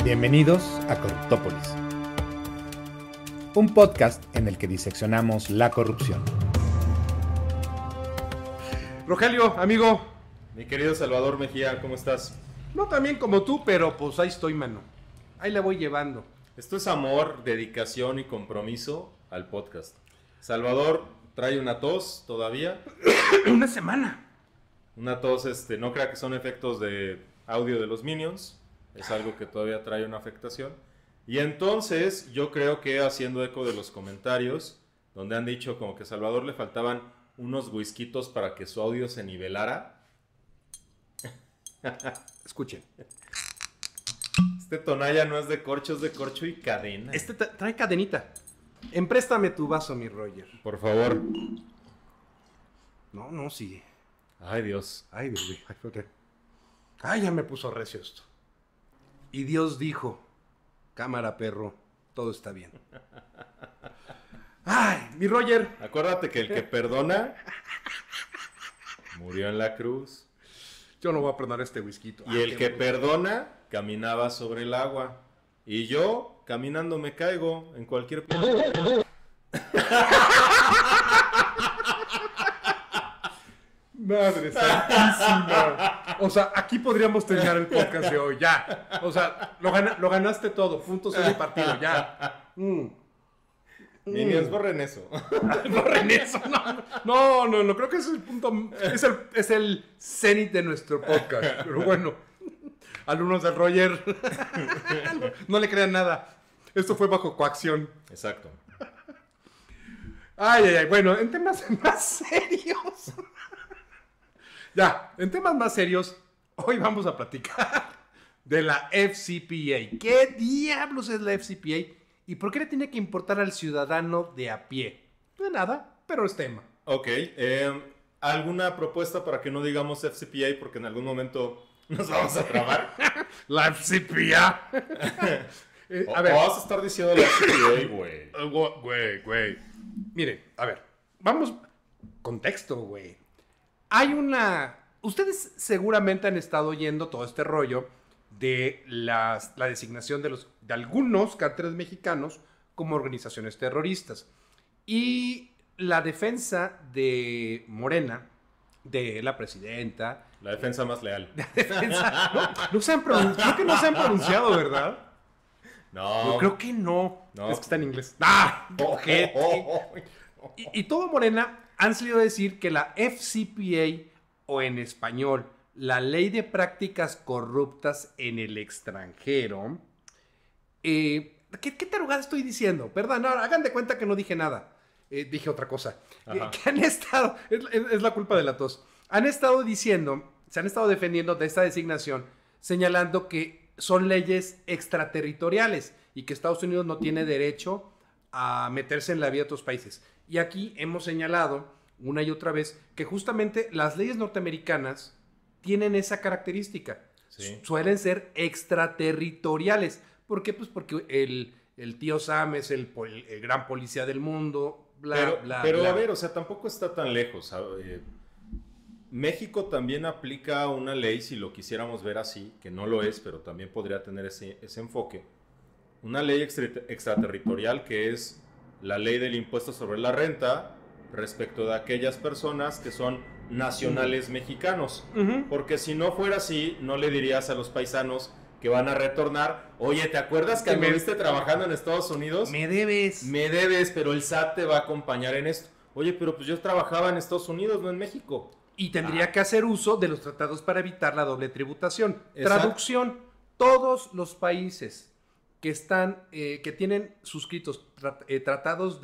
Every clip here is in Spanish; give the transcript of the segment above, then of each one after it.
Bienvenidos a Corruptópolis, un podcast en el que diseccionamos la corrupción. Rogelio, amigo. Mi querido Salvador Mejía, ¿cómo estás? No tan bien como tú, pero pues ahí estoy, mano. Ahí la voy llevando. Esto es amor, dedicación y compromiso al podcast. Salvador trae una tos todavía. Una semana. Una tos, no crea que son efectos de audio de los Minions. Es algo que todavía trae una afectación. Y entonces yo creo que haciendo eco de los comentarios, donde han dicho como que a Salvador le faltaban unos whiskitos para que su audio se nivelara. Escuchen. Este Tonaya no es de corcho, es de corcho y cadena. Trae cadenita. Empréstame tu vaso, mi Roger. Por favor. No, sí. Ay, Dios. Ay, bebé. Ay, ya me puso recio esto. Y Dios dijo, cámara, perro, todo está bien. Ay, mi Roger. Acuérdate que el que perdona murió en la cruz. Yo no voy a perdonar este whisky. Y el que perdona caminaba sobre el agua. Y yo, caminando, me caigo en cualquier... Madre santísima. O sea, aquí podríamos terminar el podcast de hoy, ya. O sea, lo ganaste todo, puntos en el partido, ya. Niños, borren eso. Borren eso, no, creo que ese es el punto, es el cenit de nuestro podcast. Pero bueno, alumnos del Roger, no le crean nada. Esto fue bajo coacción. Exacto. Ay, bueno, en temas más serios. Ya, en temas más serios, hoy vamos a platicar de la FCPA. ¿Qué diablos es la FCPA? ¿Y por qué le tiene que importar al ciudadano de a pie? De nada, pero es tema. Ok, ¿alguna propuesta para que no digamos FCPA? Porque en algún momento nos vamos a trabar. La FCPA. A ver. Vas a estar diciendo la FCPA, güey. Güey. Miren, a ver, vamos. Contexto, güey. Hay una... Ustedes seguramente han estado oyendo todo este rollo de la designación de algunos cárteles mexicanos como organizaciones terroristas. Y la defensa de Morena, de la presidenta... La defensa más leal. Creo que no se han pronunciado, ¿verdad? No. Yo creo que no. Es que está en inglés. Y todo Morena han salido a decir que la FCPA, o en español, la Ley de Prácticas Corruptas en el Extranjero. ¿Qué tarugada estoy diciendo? Perdón, no, hagan de cuenta que no dije nada. Dije otra cosa. Que han estado, es la culpa de la tos. Se han estado defendiendo de esta designación, señalando que son leyes extraterritoriales y que Estados Unidos no tiene derecho a meterse en la vida de otros países. Y aquí hemos señalado una y otra vez que justamente las leyes norteamericanas tienen esa característica. Sí. Suelen ser extraterritoriales. ¿Por qué? Pues porque el tío Sam es el gran policía del mundo, Pero bla. a ver, o sea, tampoco está tan lejos. México también aplica una ley, si lo quisiéramos ver así, que no lo es, pero también podría tener ese enfoque. Una ley extraterritorial que es la ley del impuesto sobre la renta respecto de aquellas personas que son nacionales mexicanos. Porque si no fuera así, no le dirías a los paisanos que van a retornar, oye, ¿te acuerdas que me viste trabajando en Estados Unidos? Me debes, pero el SAT te va a acompañar en esto. Oye, pero pues yo trabajaba en Estados Unidos, no en México. Y tendría que hacer uso de los tratados para evitar la doble tributación. Exacto. Traducción: todos los países que tienen suscritos tratados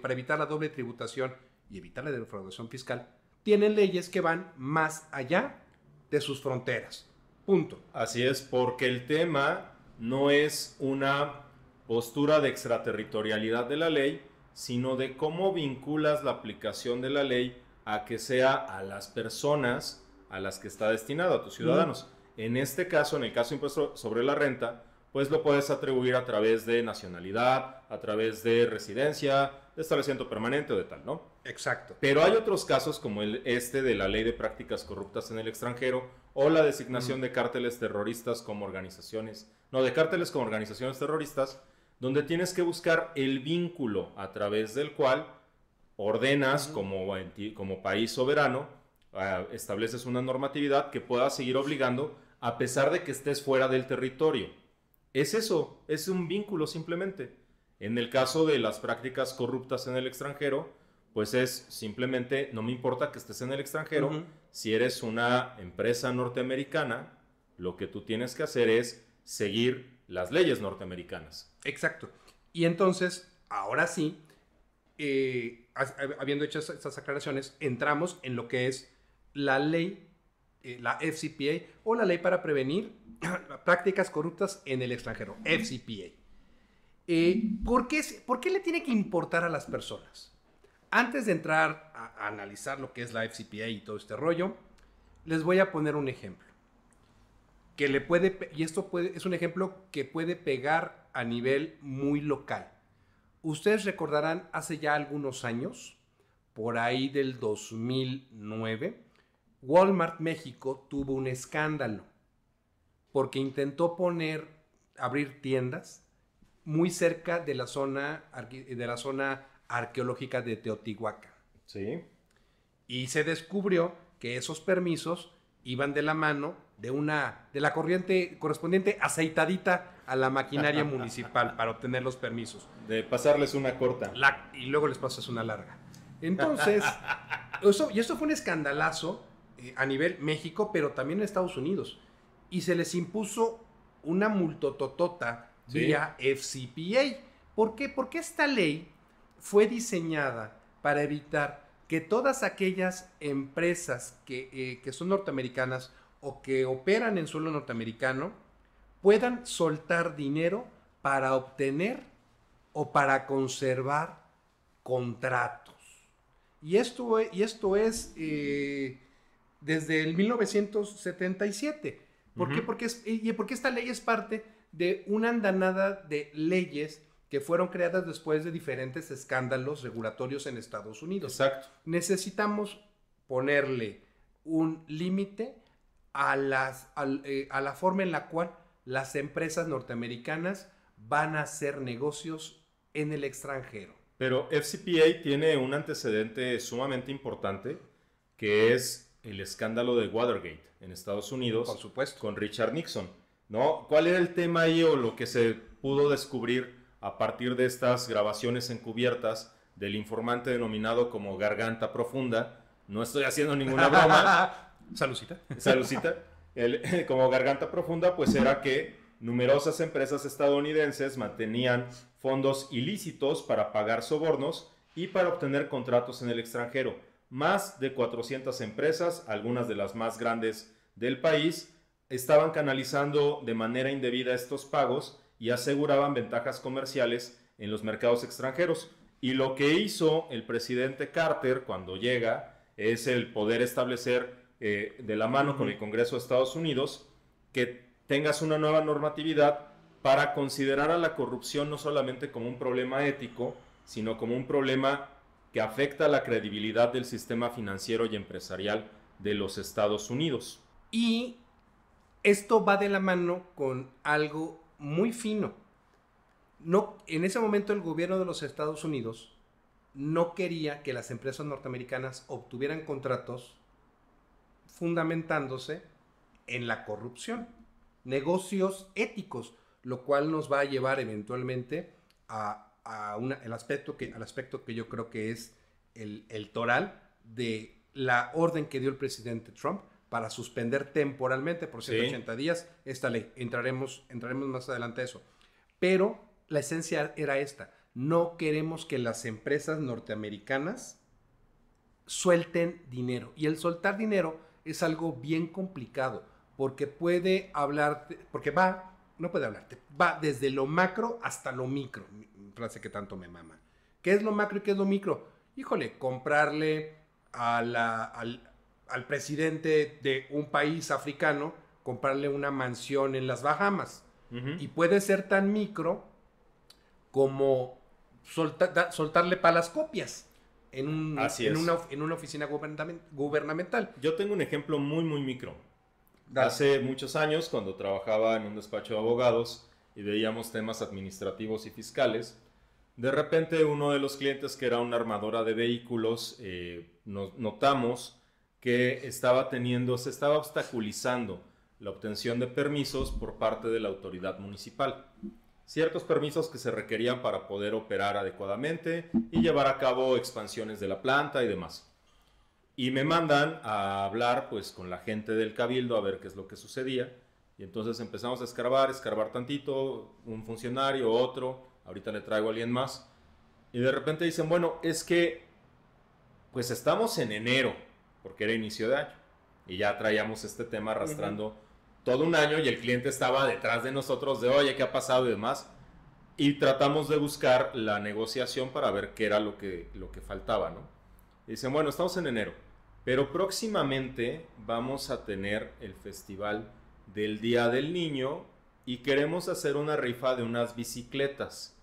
para evitar la doble tributación y evitar la defraudación fiscal, tienen leyes que van más allá de sus fronteras. Punto. Así es, porque el tema no es una postura de extraterritorialidad de la ley, sino de cómo vinculas la aplicación de la ley a que sea a las personas a las que está destinado, a tus ciudadanos. En este caso, en el caso de impuesto sobre la renta, pues lo puedes atribuir a través de nacionalidad, a través de residencia, de establecimiento permanente o de tal, ¿no? Exacto. Pero hay otros casos como este de la ley de prácticas corruptas en el extranjero o la designación de cárteles terroristas como organizaciones, no, de cárteles como organizaciones terroristas, donde tienes que buscar el vínculo a través del cual ordenas como país soberano, estableces una normatividad que pueda seguir obligando a pesar de que estés fuera del territorio. Es eso, es un vínculo simplemente. En el caso de las prácticas corruptas en el extranjero, pues es simplemente, no me importa que estés en el extranjero, si eres una empresa norteamericana, lo que tú tienes que hacer es seguir las leyes norteamericanas. Exacto. Y entonces, ahora sí, habiendo hecho estas aclaraciones, entramos en lo que es la ley, la FCPA, o la ley para prevenir prácticas corruptas en el extranjero, FCPA. ¿Por qué le tiene que importar a las personas? Antes de entrar a analizar lo que es la FCPA y todo este rollo, les voy a poner un ejemplo. Es un ejemplo que puede pegar a nivel muy local. Ustedes recordarán hace ya algunos años, por ahí del 2009, Walmart México tuvo un escándalo porque intentó abrir tiendas muy cerca de la zona arqueológica de Teotihuacán. Sí. Y se descubrió que esos permisos iban de la mano de la corriente correspondiente aceitadita a la maquinaria municipal para obtener los permisos. De pasarles una corta. Y luego les pasas una larga. Entonces, esto fue un escandalazo a nivel México, pero también en Estados Unidos. Y se les impuso una multototota vía FCPA. ¿Por qué? Porque esta ley fue diseñada para evitar que todas aquellas empresas que son norteamericanas o que operan en suelo norteamericano puedan soltar dinero para obtener o para conservar contratos. Y esto es desde el 1977. ¿Por qué? Porque esta ley es parte de una andanada de leyes que fueron creadas después de diferentes escándalos regulatorios en Estados Unidos. Exacto. Necesitamos ponerle un límite a la forma en la cual las empresas norteamericanas van a hacer negocios en el extranjero. Pero FCPA tiene un antecedente sumamente importante, que es el escándalo de Watergate en Estados Unidos. Por supuesto. Con Richard Nixon, ¿no? ¿Cuál era el tema ahí o lo que se pudo descubrir a partir de estas grabaciones encubiertas del informante denominado como Garganta Profunda? No estoy haciendo ninguna broma. Salucita. Salucita. Como Garganta Profunda, pues era que numerosas empresas estadounidenses mantenían fondos ilícitos para pagar sobornos y para obtener contratos en el extranjero. Más de 400 empresas, algunas de las más grandes del país, estaban canalizando de manera indebida estos pagos y aseguraban ventajas comerciales en los mercados extranjeros. Y lo que hizo el presidente Carter cuando llega es el poder establecer de la mano con el Congreso de Estados Unidos que tengas una nueva normatividad para considerar a la corrupción no solamente como un problema ético, sino como un problema que afecta la credibilidad del sistema financiero y empresarial de los Estados Unidos. Y esto va de la mano con algo muy fino. En ese momento el gobierno de los Estados Unidos no quería que las empresas norteamericanas obtuvieran contratos fundamentándose en la corrupción, negocios éticos, lo cual nos va a llevar eventualmente al aspecto que yo creo que es el toral de la orden que dio el presidente Trump para suspender temporalmente por 180 días esta ley. Entraremos más adelante a eso. Pero la esencia era esta. No queremos que las empresas norteamericanas suelten dinero. Y el soltar dinero es algo bien complicado porque va desde lo macro hasta lo micro. Frase que tanto me mama. ¿Qué es lo macro y qué es lo micro? Híjole, comprarle al presidente de un país africano, comprarle una mansión en las Bahamas. Y puede ser tan micro como soltarle para las copias. Así en es. una oficina gubernamental. Yo tengo un ejemplo muy, muy micro. Dale. Hace muchos años, cuando trabajaba en un despacho de abogados y veíamos temas administrativos y fiscales, de repente uno de los clientes, que era una armadora de vehículos, notamos que se estaba obstaculizando la obtención de permisos por parte de la autoridad municipal. Ciertos permisos que se requerían para poder operar adecuadamente y llevar a cabo expansiones de la planta y demás. Y me mandan a hablar pues con la gente del cabildo a ver qué es lo que sucedía. Y entonces empezamos a escarbar tantito, un funcionario, otro, ahorita le traigo a alguien más. Y de repente dicen, bueno, es que pues estamos en enero, porque era inicio de año. Y ya traíamos este tema arrastrando todo un año y el cliente estaba detrás de nosotros de, oye, ¿qué ha pasado? Y demás. Y tratamos de buscar la negociación para ver qué era lo que faltaba, ¿no? Y dicen, bueno, estamos en enero, pero próximamente vamos a tener el festival del Día del Niño y queremos hacer una rifa de unas bicicletas.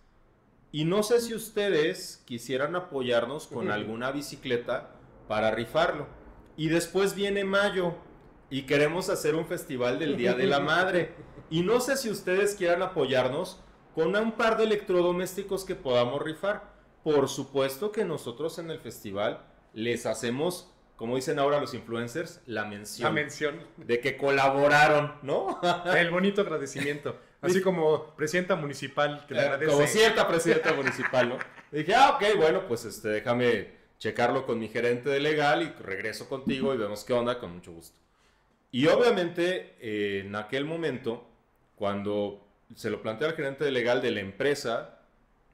Y no sé si ustedes quisieran apoyarnos con alguna bicicleta para rifarlo. Y después viene mayo y queremos hacer un festival del Día de la Madre. Y no sé si ustedes quieran apoyarnos con un par de electrodomésticos que podamos rifar. Por supuesto que nosotros en el festival les hacemos, como dicen ahora los influencers, la mención de que colaboraron, ¿no? El bonito agradecimiento. Así como presidenta municipal que le agradece. Como cierta presidenta municipal, ¿no? Dije, ok, bueno, pues déjame checarlo con mi gerente de legal y regreso contigo y vemos qué onda, con mucho gusto. Y obviamente, en aquel momento, cuando se lo planteé al gerente de legal de la empresa,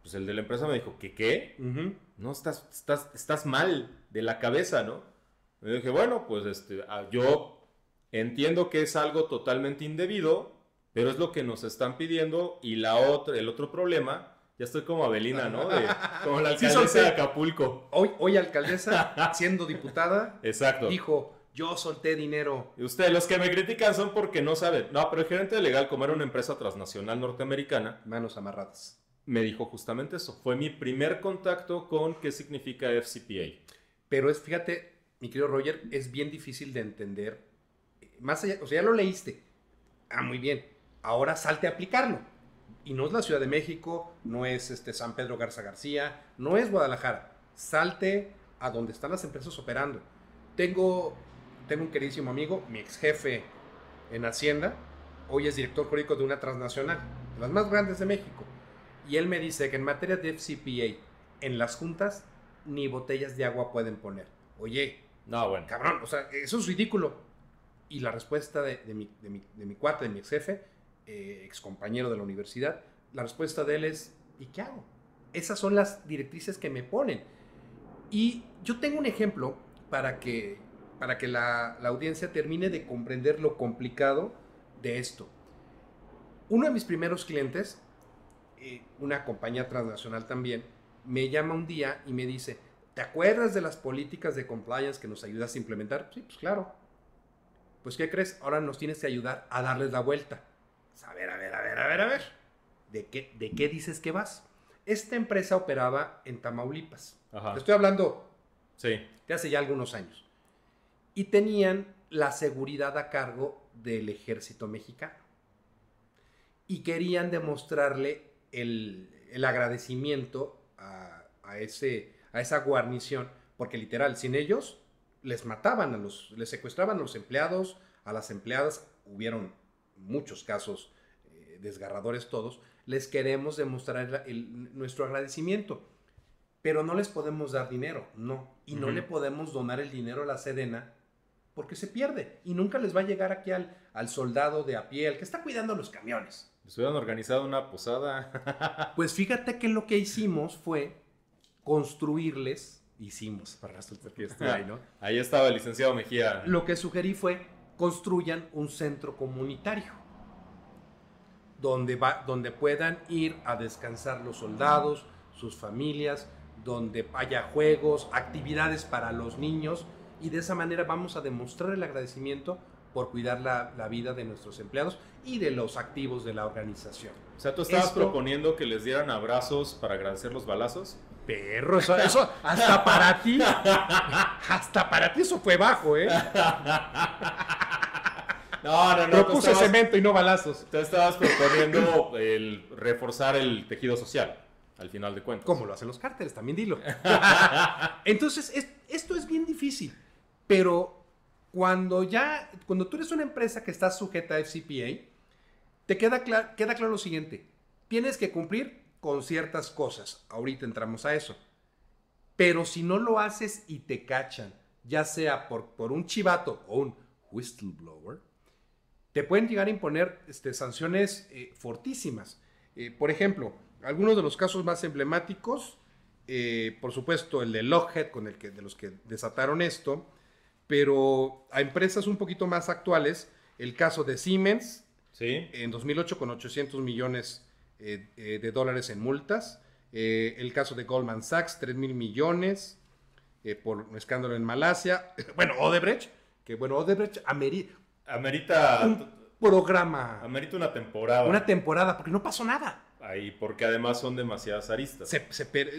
pues el de la empresa me dijo, ¿qué? No, estás mal de la cabeza, ¿no? Y dije, bueno, pues yo entiendo que es algo totalmente indebido, pero es lo que nos están pidiendo. Y el otro problema, ya estoy como Avelina, ¿no? Como la alcaldesa de Acapulco. Hoy alcaldesa, siendo diputada, exacto, dijo, yo solté dinero. Y ustedes, los que me critican son porque no saben. No, pero el gerente de legal, como era una empresa transnacional norteamericana, Manos amarradas. Me dijo justamente eso. Fue mi primer contacto con qué significa FCPA. Pero fíjate, mi querido Roger, es bien difícil de entender. Más allá, o sea, ya lo leíste. Ah, muy bien. Ahora salte a aplicarlo. Y no es la Ciudad de México, no es San Pedro Garza García, no es Guadalajara. Salte a donde están las empresas operando. Tengo un queridísimo amigo, mi ex jefe en Hacienda, hoy es director jurídico de una transnacional, de las más grandes de México. Y él me dice que en materia de FCPA, en las juntas, ni botellas de agua pueden poner. Oye, no, bueno, cabrón, o sea, eso es ridículo. Y la respuesta de mi cuate, de mi ex jefe, ex compañero de la universidad, la respuesta de él es, ¿y qué hago? Esas son las directrices que me ponen. Y yo tengo un ejemplo para que la audiencia termine de comprender lo complicado de esto. Uno de mis primeros clientes, una compañía transnacional también, me llama un día y me dice, ¿te acuerdas de las políticas de compliance que nos ayudaste a implementar? Sí, pues claro. Pues, ¿qué crees? Ahora nos tienes que ayudar a darles la vuelta. A ver. ¿De qué dices que vas? Esta empresa operaba en Tamaulipas. Ajá. Te estoy hablando sí, de hace ya algunos años. Y tenían la seguridad a cargo del ejército mexicano. Y querían demostrarle el agradecimiento a esa guarnición, porque literal, sin ellos les mataban les secuestraban a los empleados, a las empleadas. Hubieron muchos casos desgarradores todos. Les queremos demostrar nuestro agradecimiento, pero no les podemos dar dinero, no. Y no le podemos donar el dinero a la Sedena porque se pierde y nunca les va a llegar aquí al soldado de a pie, al que está cuidando los camiones. Les hubieran organizado una posada. Pues fíjate que lo que hicimos fue construirles, para resultar que estoy ahí, ¿no? Ahí estaba el licenciado Mejía. Lo que sugerí fue, construyan un centro comunitario donde puedan ir a descansar los soldados, sus familias, donde haya juegos, actividades para los niños, y de esa manera vamos a demostrar el agradecimiento por cuidar la vida de nuestros empleados y de los activos de la organización. O sea, ¿tú estabas proponiendo que les dieran abrazos para agradecer los balazos? Perro, eso hasta para ti eso fue bajo, ¿eh? No. Propuse cemento y no balazos. Tú estabas proponiendo el reforzar el tejido social, al final de cuentas. Como lo hacen los cárteles, también dilo. Entonces, esto es bien difícil. Pero cuando tú eres una empresa que está sujeta a FCPA, te queda claro lo siguiente. Tienes que cumplir con ciertas cosas. Ahorita entramos a eso. Pero si no lo haces y te cachan, ya sea por un chivato o un whistleblower, te pueden llegar a imponer sanciones fortísimas. Por ejemplo, algunos de los casos más emblemáticos, por supuesto el de Lockheed, de los que desataron esto, pero a empresas un poquito más actuales, el caso de Siemens, ¿sí? En 2008 con 800 millones de dólares en multas, el caso de Goldman Sachs, 3,000 millones por un escándalo en Malasia, bueno, Odebrecht Amerita un programa. Amerita una temporada. Una temporada, porque no pasó nada. Ahí, porque además son demasiadas aristas.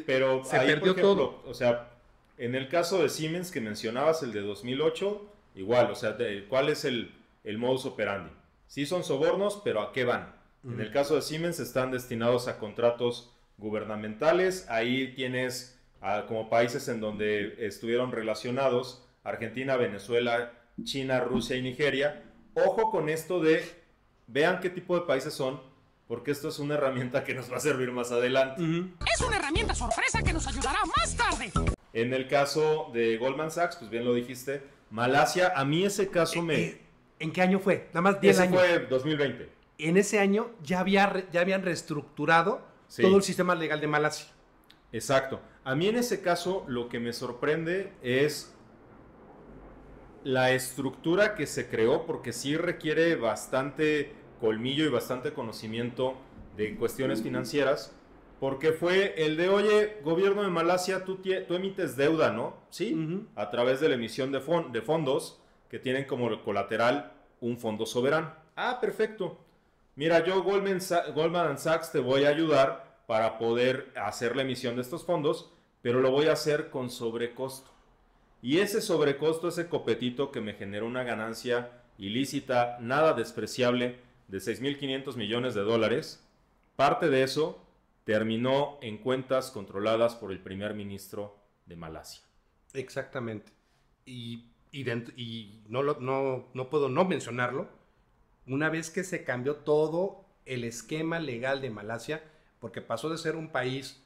Pero se ahí, perdió por ejemplo, todo. O sea, en el caso de Siemens que mencionabas, el de 2008, igual, o sea, ¿cuál es el modus operandi? Sí son sobornos, pero ¿a qué van? En el caso de Siemens están destinados a contratos gubernamentales. Ahí tienes como países en donde estuvieron relacionados Argentina, Venezuela, China, Rusia y Nigeria. Ojo con esto vean qué tipo de países son, porque esto es una herramienta que nos va a servir más adelante. Es una herramienta sorpresa que nos ayudará más tarde. En el caso de Goldman Sachs, pues bien lo dijiste, Malasia, a mí ese caso ¿En qué año fue? Nada más 10 años. Ese fue 2020. En ese año ya habían reestructurado todo el sistema legal de Malasia. Exacto. A mí en ese caso lo que me sorprende es la estructura que se creó, porque sí requiere bastante colmillo y bastante conocimiento de cuestiones financieras, porque fue el de, oye, gobierno de Malasia, tú emites deuda, ¿no? Sí, a través de la emisión de fondos que tienen como colateral un fondo soberano. Ah, perfecto. Mira, yo Goldman Sachs te voy a ayudar para poder hacer la emisión de estos fondos, pero lo voy a hacer con sobrecosto. Y ese sobrecosto, ese copetito que me generó una ganancia ilícita, nada despreciable, de 6.500 millones de dólares, parte de eso terminó en cuentas controladas por el primer ministro de Malasia. Exactamente. Y no puedo no mencionarlo, una vez que se cambió todo el esquema legal de Malasia, porque pasó de ser un país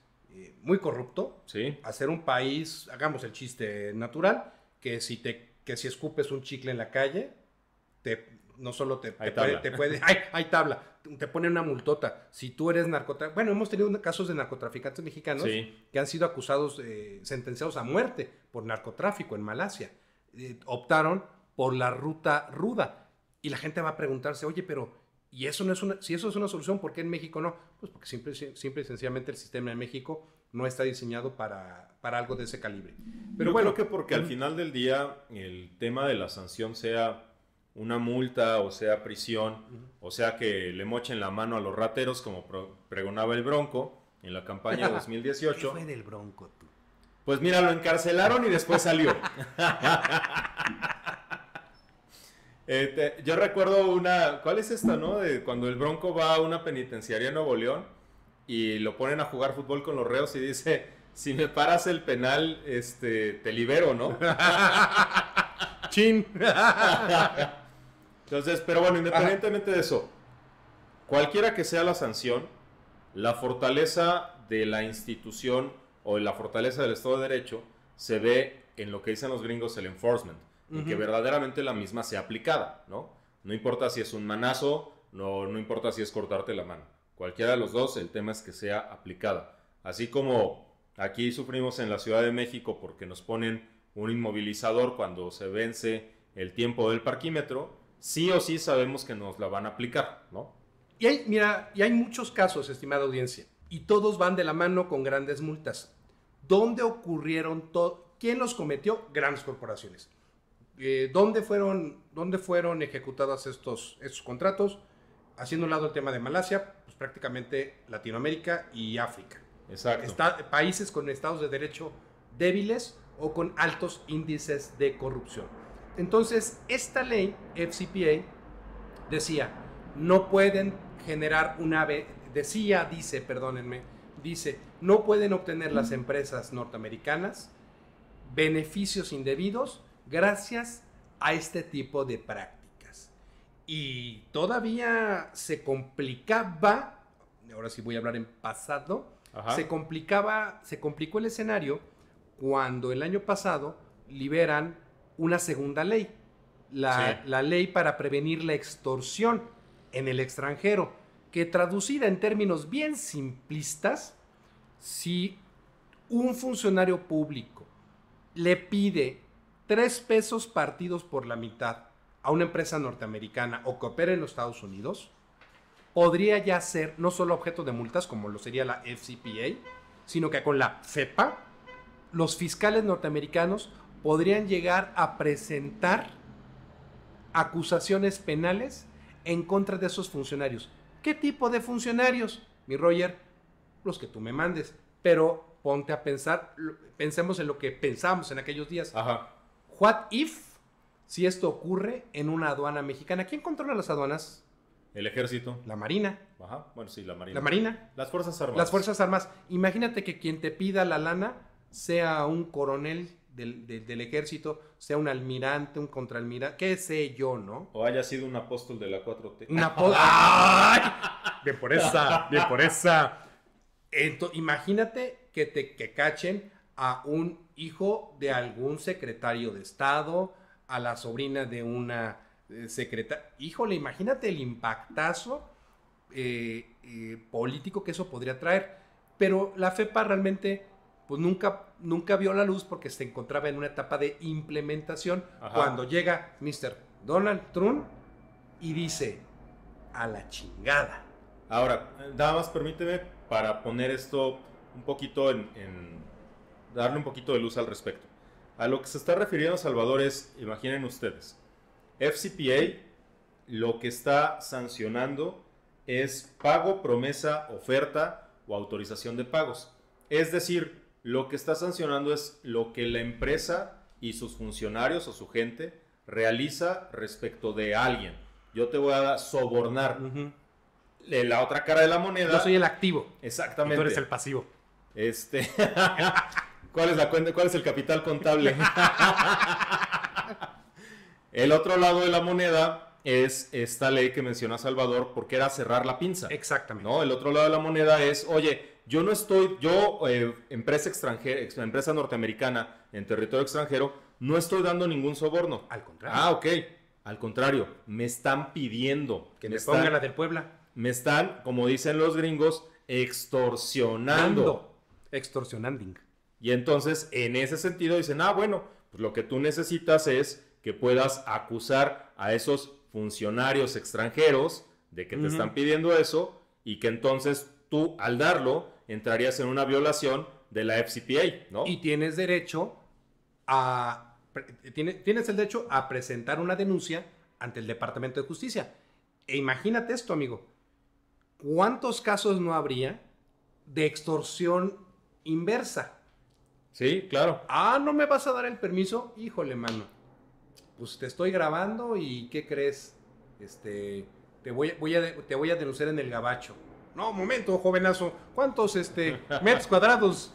muy corrupto, ¿sí?, a ser un país, hagamos el chiste natural, que si escupes un chicle en la calle, no solo te puede, hay tabla, te ponen una multota. Si tú eres narcotraficante, bueno, hemos tenido casos de narcotraficantes mexicanos, sí, que han sido acusados, sentenciados a muerte por narcotráfico en Malasia. Optaron por la ruta ruda. Y la gente va a preguntarse, oye, pero si eso es una solución, ¿por qué en México no? Pues porque simple y sencillamente el sistema de México no está diseñado para algo de ese calibre. Pero yo creo que porque al final del día el tema de la sanción sea una multa o sea prisión, o sea que le mochen la mano a los rateros, como pregonaba el Bronco en la campaña de 2018. ¿Qué fue del Bronco, tú? Pues mira, lo encarcelaron y después salió. Yo recuerdo ¿cuál es esta, no? De cuando el Bronco va a una penitenciaria en Nuevo León y lo ponen a jugar fútbol con los reos y dice, si me paras el penal, te libero, ¿no? ¡Chin! Entonces, pero bueno, independientemente de eso, cualquiera que sea la sanción, la fortaleza de la institución o la fortaleza del Estado de Derecho se ve en lo que dicen los gringos, el enforcement, en que verdaderamente la misma sea aplicada, ¿no? No importa si es un manazo, no importa si es cortarte la mano. Cualquiera de los dos, el tema es que sea aplicada. Así como aquí sufrimos en la Ciudad de México porque nos ponen un inmovilizador cuando se vence el tiempo del parquímetro, sí o sí sabemos que nos la van a aplicar, ¿no? Y hay muchos casos, estimada audiencia, y todos van de la mano con grandes multas. ¿Dónde ocurrieron ¿Quién los cometió? Grandes corporaciones. ¿Dónde fueron ejecutados estos contratos? Haciendo un lado el tema de Malasia, pues prácticamente Latinoamérica y África. Exacto. Países con estados de derecho débiles o con altos índices de corrupción. Entonces, esta ley, FCPA, decía, no pueden generar dice, no pueden obtener las empresas norteamericanas beneficios indebidos gracias a este tipo de prácticas. Y todavía se complicaba, ahora sí voy a hablar en pasado, se complicó el escenario cuando el año pasado liberan una segunda ley, la ley para prevenir la extorsión en el extranjero, que traducida en términos bien simplistas, si un funcionario público le pide 3 pesos partidos por la mitad a una empresa norteamericana o que opera en los Estados Unidos, podría ya ser no solo objeto de multas como lo sería la FCPA, sino que con la FEPA, los fiscales norteamericanos podrían llegar a presentar acusaciones penales en contra de esos funcionarios. ¿Qué tipo de funcionarios? Mi Roger, los que tú me mandes. Pero ponte a pensar, pensemos en lo que pensábamos en aquellos días. Ajá. What if, si esto ocurre en una aduana mexicana? ¿Quién controla las aduanas? El ejército. La Marina. Ajá. Bueno, sí, la Marina. La Marina. Las Fuerzas Armadas. Las Fuerzas Armadas. Imagínate que quien te pida la lana sea un coronel del ejército, sea un almirante, un contraalmirante, qué sé yo, ¿no? O haya sido un apóstol de la 4T. ¡Ay! Bien por esa, bien por esa. Imagínate que cachen a un hijo de algún secretario de Estado, a la sobrina de una secretaria. Híjole, imagínate el impactazo político que eso podría traer. Pero la FEPA realmente pues nunca vio la luz porque se encontraba en una etapa de implementación. Ajá. Cuando llega Mr. Donald Trump y dice, a la chingada. Ahora, nada más permíteme para poner esto un poquito darle un poquito de luz al respecto. A lo que se está refiriendo Salvador es, imaginen ustedes, FCPA lo que está sancionando es pago, promesa, oferta o autorización de pagos. Es decir, lo que está sancionando es lo que la empresa y sus funcionarios o su gente realiza respecto de alguien. Yo te voy a sobornar. Uh-huh. La otra cara de la moneda. Yo soy el activo. Exactamente. Y tú eres el pasivo. ¿Cuál es la cuenta? ¿Cuál es el capital contable? El otro lado de la moneda es esta ley que menciona Salvador, porque era cerrar la pinza. Exactamente. ¿No? El otro lado de la moneda es, oye, empresa extranjera, empresa norteamericana en territorio extranjero, no estoy dando ningún soborno. Al contrario. Ah, ok. Al contrario, me están pidiendo. Que me pongan la del Puebla. Me están, como dicen los gringos, extorsionando. Extorsionanding. Y entonces, en ese sentido, dicen, bueno, pues lo que tú necesitas es que puedas acusar a esos funcionarios extranjeros de que te están pidiendo eso y que entonces tú, al darlo, entrarías en una violación de la FCPA, ¿no? Y tienes derecho tienes el derecho a presentar una denuncia ante el Departamento de Justicia. E imagínate esto, amigo. ¿Cuántos casos no habría de extorsión inversa? Sí, claro. ¿No me vas a dar el permiso? Híjole, mano. Pues te estoy grabando y ¿qué crees? Te voy a denunciar en el gabacho. No, momento, jovenazo. ¿Cuántos metros cuadrados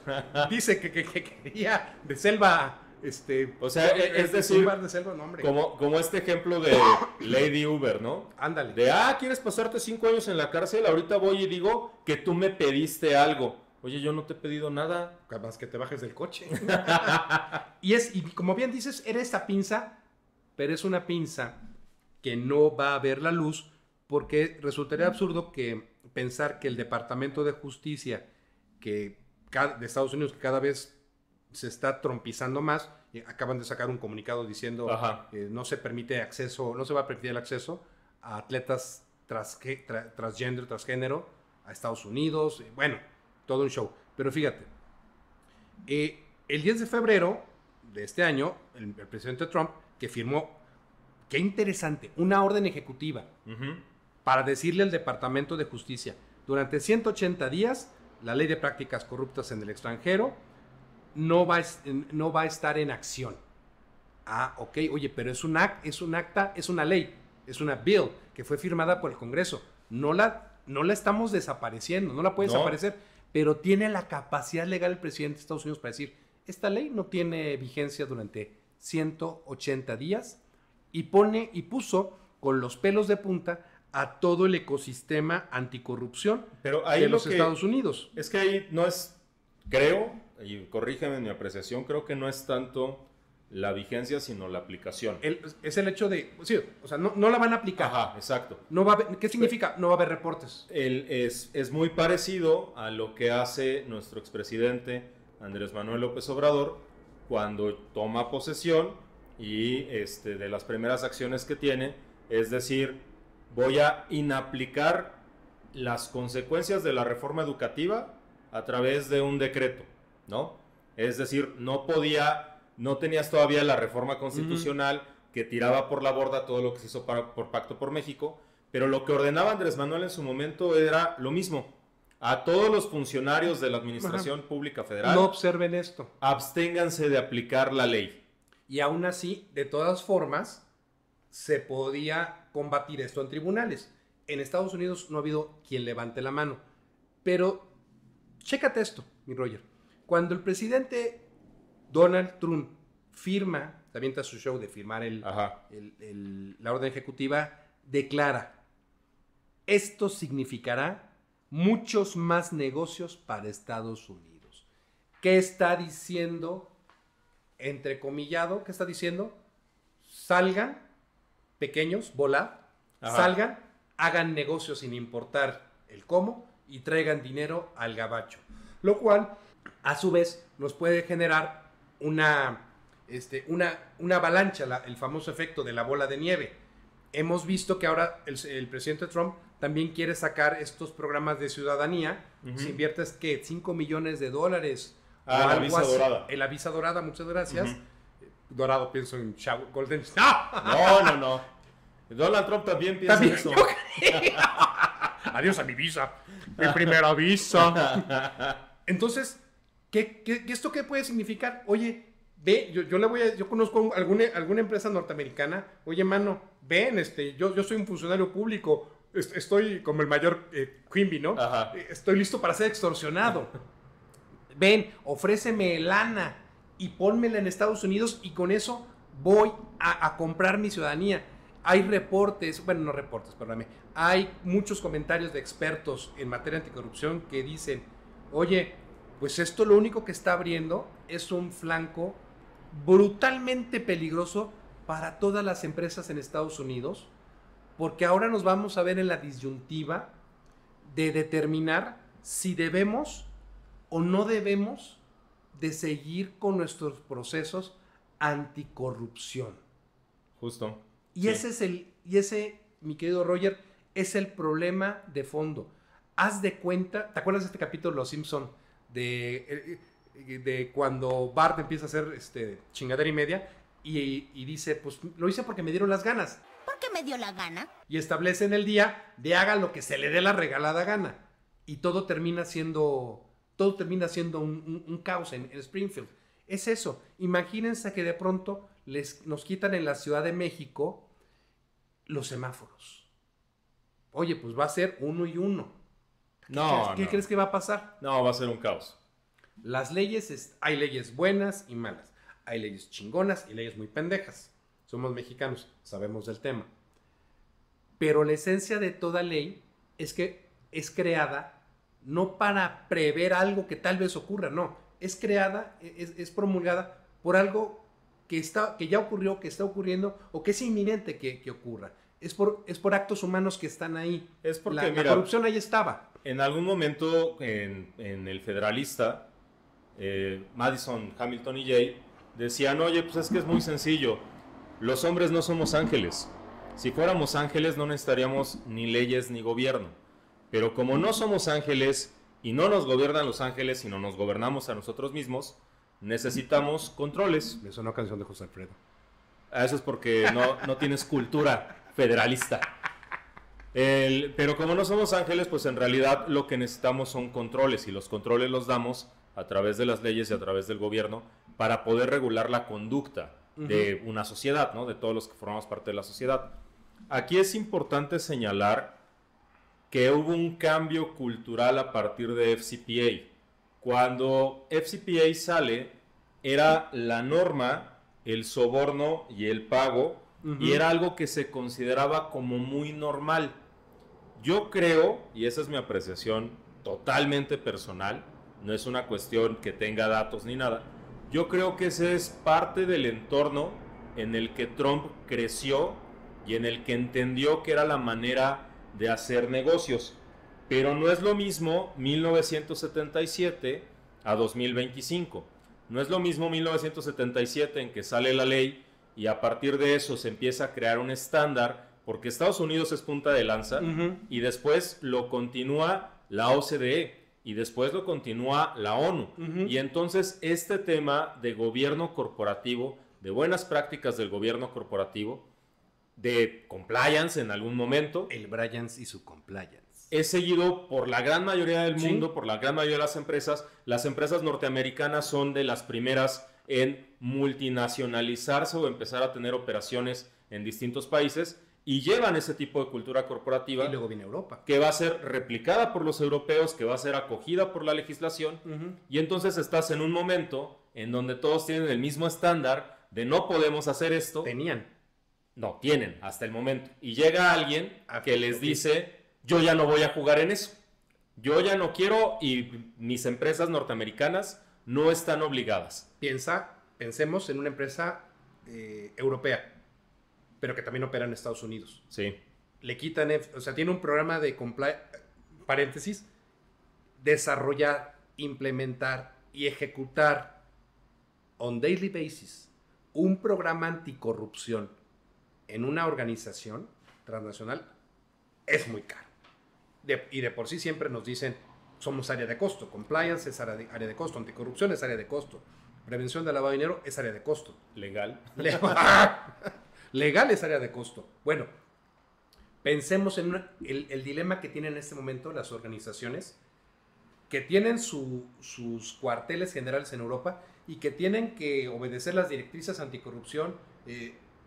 dice que quería de selva? O sea, es decir, de selva, no, hombre. Como este ejemplo de Lady Uber, ¿no? Ándale. ¿Quieres pasarte 5 años en la cárcel? Ahorita voy y digo que tú me pediste algo. Oye, yo no te he pedido nada. Capaz que te bajes del coche. y como bien dices, era esta pinza, pero es una pinza que no va a ver la luz porque resultaría absurdo que pensar que el Departamento de Justicia de Estados Unidos, que cada vez se está trompizando más, y acaban de sacar un comunicado diciendo no se permite acceso, no se va a permitir el acceso a atletas transgénero a Estados Unidos, bueno, todo un show. Pero fíjate, el 10 de febrero de este año, el presidente Trump, que firmó, qué interesante, una orden ejecutiva para decirle al Departamento de Justicia, durante 180 días la ley de prácticas corruptas en el extranjero no va a estar en acción. Ah, ok, oye, pero es una ley, es una bill que fue firmada por el Congreso. No la estamos desapareciendo, no la puede desaparecer, pero tiene la capacidad legal el presidente de Estados Unidos para decir, esta ley no tiene vigencia durante 180 días y puso con los pelos de punta a todo el ecosistema anticorrupción de los Estados Unidos. Es que ahí no es, creo, y corrígeme mi apreciación, creo que no es tanto la vigencia, sino la aplicación. Es el hecho de, sí, o sea, no la van a aplicar. Ajá, exacto. No va a haber, ¿qué significa? No va a haber reportes. Es muy parecido a lo que hace nuestro expresidente Andrés Manuel López Obrador cuando toma posesión y de las primeras acciones que tiene, es decir, voy a inaplicar las consecuencias de la reforma educativa a través de un decreto, ¿no? Es decir, no tenías todavía la reforma constitucional que tiraba por la borda todo lo que se hizo por Pacto por México, pero lo que ordenaba Andrés Manuel en su momento era lo mismo. A todos los funcionarios de la Administración Pública Federal, no observen esto. Absténganse de aplicar la ley. Y aún así, de todas formas, se podía combatir esto en tribunales. En Estados Unidos no ha habido quien levante la mano. Pero, chécate esto, mi Roger. Cuando el presidente Donald Trump firma, se avienta su show de firmar la orden ejecutiva, declara, esto significará muchos más negocios para Estados Unidos. ¿Qué está diciendo? Entrecomillado, ¿qué está diciendo? Salgan, pequeños, volad, salgan, hagan negocios sin importar el cómo y traigan dinero al gabacho. Lo cual, a su vez, nos puede generar una avalancha, el famoso efecto de la bola de nieve. Hemos visto que ahora el presidente Trump también quiere sacar estos programas de ciudadanía. Si inviertes, ¿qué? $5 millones. La visa dorada. En la visa dorada, muchas gracias. Dorado, pienso en Golden. No. Donald Trump también piensa eso. Adiós a mi visa. Mi primera visa. Entonces, ¿esto qué puede significar? Oye, ve, yo conozco alguna empresa norteamericana. Oye, mano, ven, yo soy un funcionario público. Estoy como el mayor Quimby, ¿no? Estoy listo para ser extorsionado. Ven, ofréceme lana y pónmela en Estados Unidos y con eso voy a comprar mi ciudadanía. Hay reportes, bueno, no reportes, perdóname. Hay muchos comentarios de expertos en materia anticorrupción que dicen, oye, pues esto lo único que está abriendo es un flanco brutalmente peligroso para todas las empresas en Estados Unidos, porque ahora nos vamos a ver en la disyuntiva de determinar si debemos o no debemos de seguir con nuestros procesos anticorrupción. Justo. Y ese, mi querido Roger, es el problema de fondo. Haz de cuenta, ¿te acuerdas de este capítulo de Los Simpson? De cuando Bart empieza a hacer chingadera y media y dice, pues lo hice porque me dieron las ganas. ¿Por qué me dio la gana? Y establece en el día de haga lo que se le dé la regalada gana. Y todo termina siendo un caos en Springfield. Es eso. Imagínense que de pronto nos quitan en la Ciudad de México los semáforos. Oye, pues va a ser 1 y 1. ¿Qué crees que va a pasar? No, va a ser un caos. Las leyes, hay leyes buenas y malas. Hay leyes chingonas y leyes muy pendejas. Somos mexicanos, sabemos del tema. Pero la esencia de toda ley es que es creada no para prever algo que tal vez ocurra, no. Es creada, es promulgada por algo que ya ocurrió, que está ocurriendo o que es inminente que ocurra. Es por actos humanos que están ahí. Es porque, la corrupción ahí estaba. En algún momento en el Federalista, Madison, Hamilton y Jay decían, oye, pues es que es muy sencillo. Los hombres no somos ángeles. Si fuéramos ángeles no necesitaríamos ni leyes ni gobierno. Pero como no somos ángeles y no nos gobiernan los ángeles, sino nos gobernamos a nosotros mismos, necesitamos controles. Me sonó canción de José Alfredo. Eso es porque no tienes cultura federalista. Pero como no somos ángeles, pues en realidad lo que necesitamos son controles, y los controles los damos a través de las leyes y a través del gobierno para poder regular la conducta de una sociedad, ¿no? De todos los que formamos parte de la sociedad. Aquí es importante señalar que hubo un cambio cultural a partir de FCPA. Cuando FCPA sale, era la norma, el soborno y el pago, y era algo que se consideraba como muy normal. Yo creo, y esa es mi apreciación totalmente personal, no es una cuestión que tenga datos ni nada, yo creo que ese es parte del entorno en el que Trump creció y en el que entendió que era la manera de hacer negocios. Pero no es lo mismo 1977 a 2025. No es lo mismo 1977 en que sale la ley y a partir de eso se empieza a crear un estándar, porque Estados Unidos es punta de lanza, y después lo continúa la OCDE, y después lo continúa la ONU. Y entonces este tema de gobierno corporativo, de buenas prácticas del gobierno corporativo, de compliance en algún momento, El Bryance y su compliance. es seguido por la gran mayoría del mundo, Sí. por la gran mayoría de las empresas. Las empresas norteamericanas son de las primeras en multinacionalizarse o empezar a tener operaciones en distintos países, y llevan ese tipo de cultura corporativa Y luego viene Europa. que va a ser replicada por los europeos, que va a ser acogida por la legislación, y entonces estás en un momento en donde todos tienen el mismo estándar de no podemos hacer esto. Tenían. No, tienen hasta el momento. Y llega alguien que les ok. dice, yo ya no voy a jugar en eso. Yo ya no quiero, y mis empresas norteamericanas no están obligadas. Pensemos en una empresa europea, pero que también opera en Estados Unidos. Sí. Le quitan, o sea, tiene un programa de paréntesis, desarrollar, implementar y ejecutar on daily basis un programa anticorrupción en una organización transnacional es muy caro. Y de por sí siempre nos dicen, somos área de costo, compliance es área de costo, anticorrupción es área de costo, prevención de lavado de dinero es área de costo. Legal. Legal es área de costo. Bueno, pensemos en el dilema que tienen en este momento las organizaciones que tienen sus cuarteles generales en Europa y que tienen que obedecer las directrices anticorrupción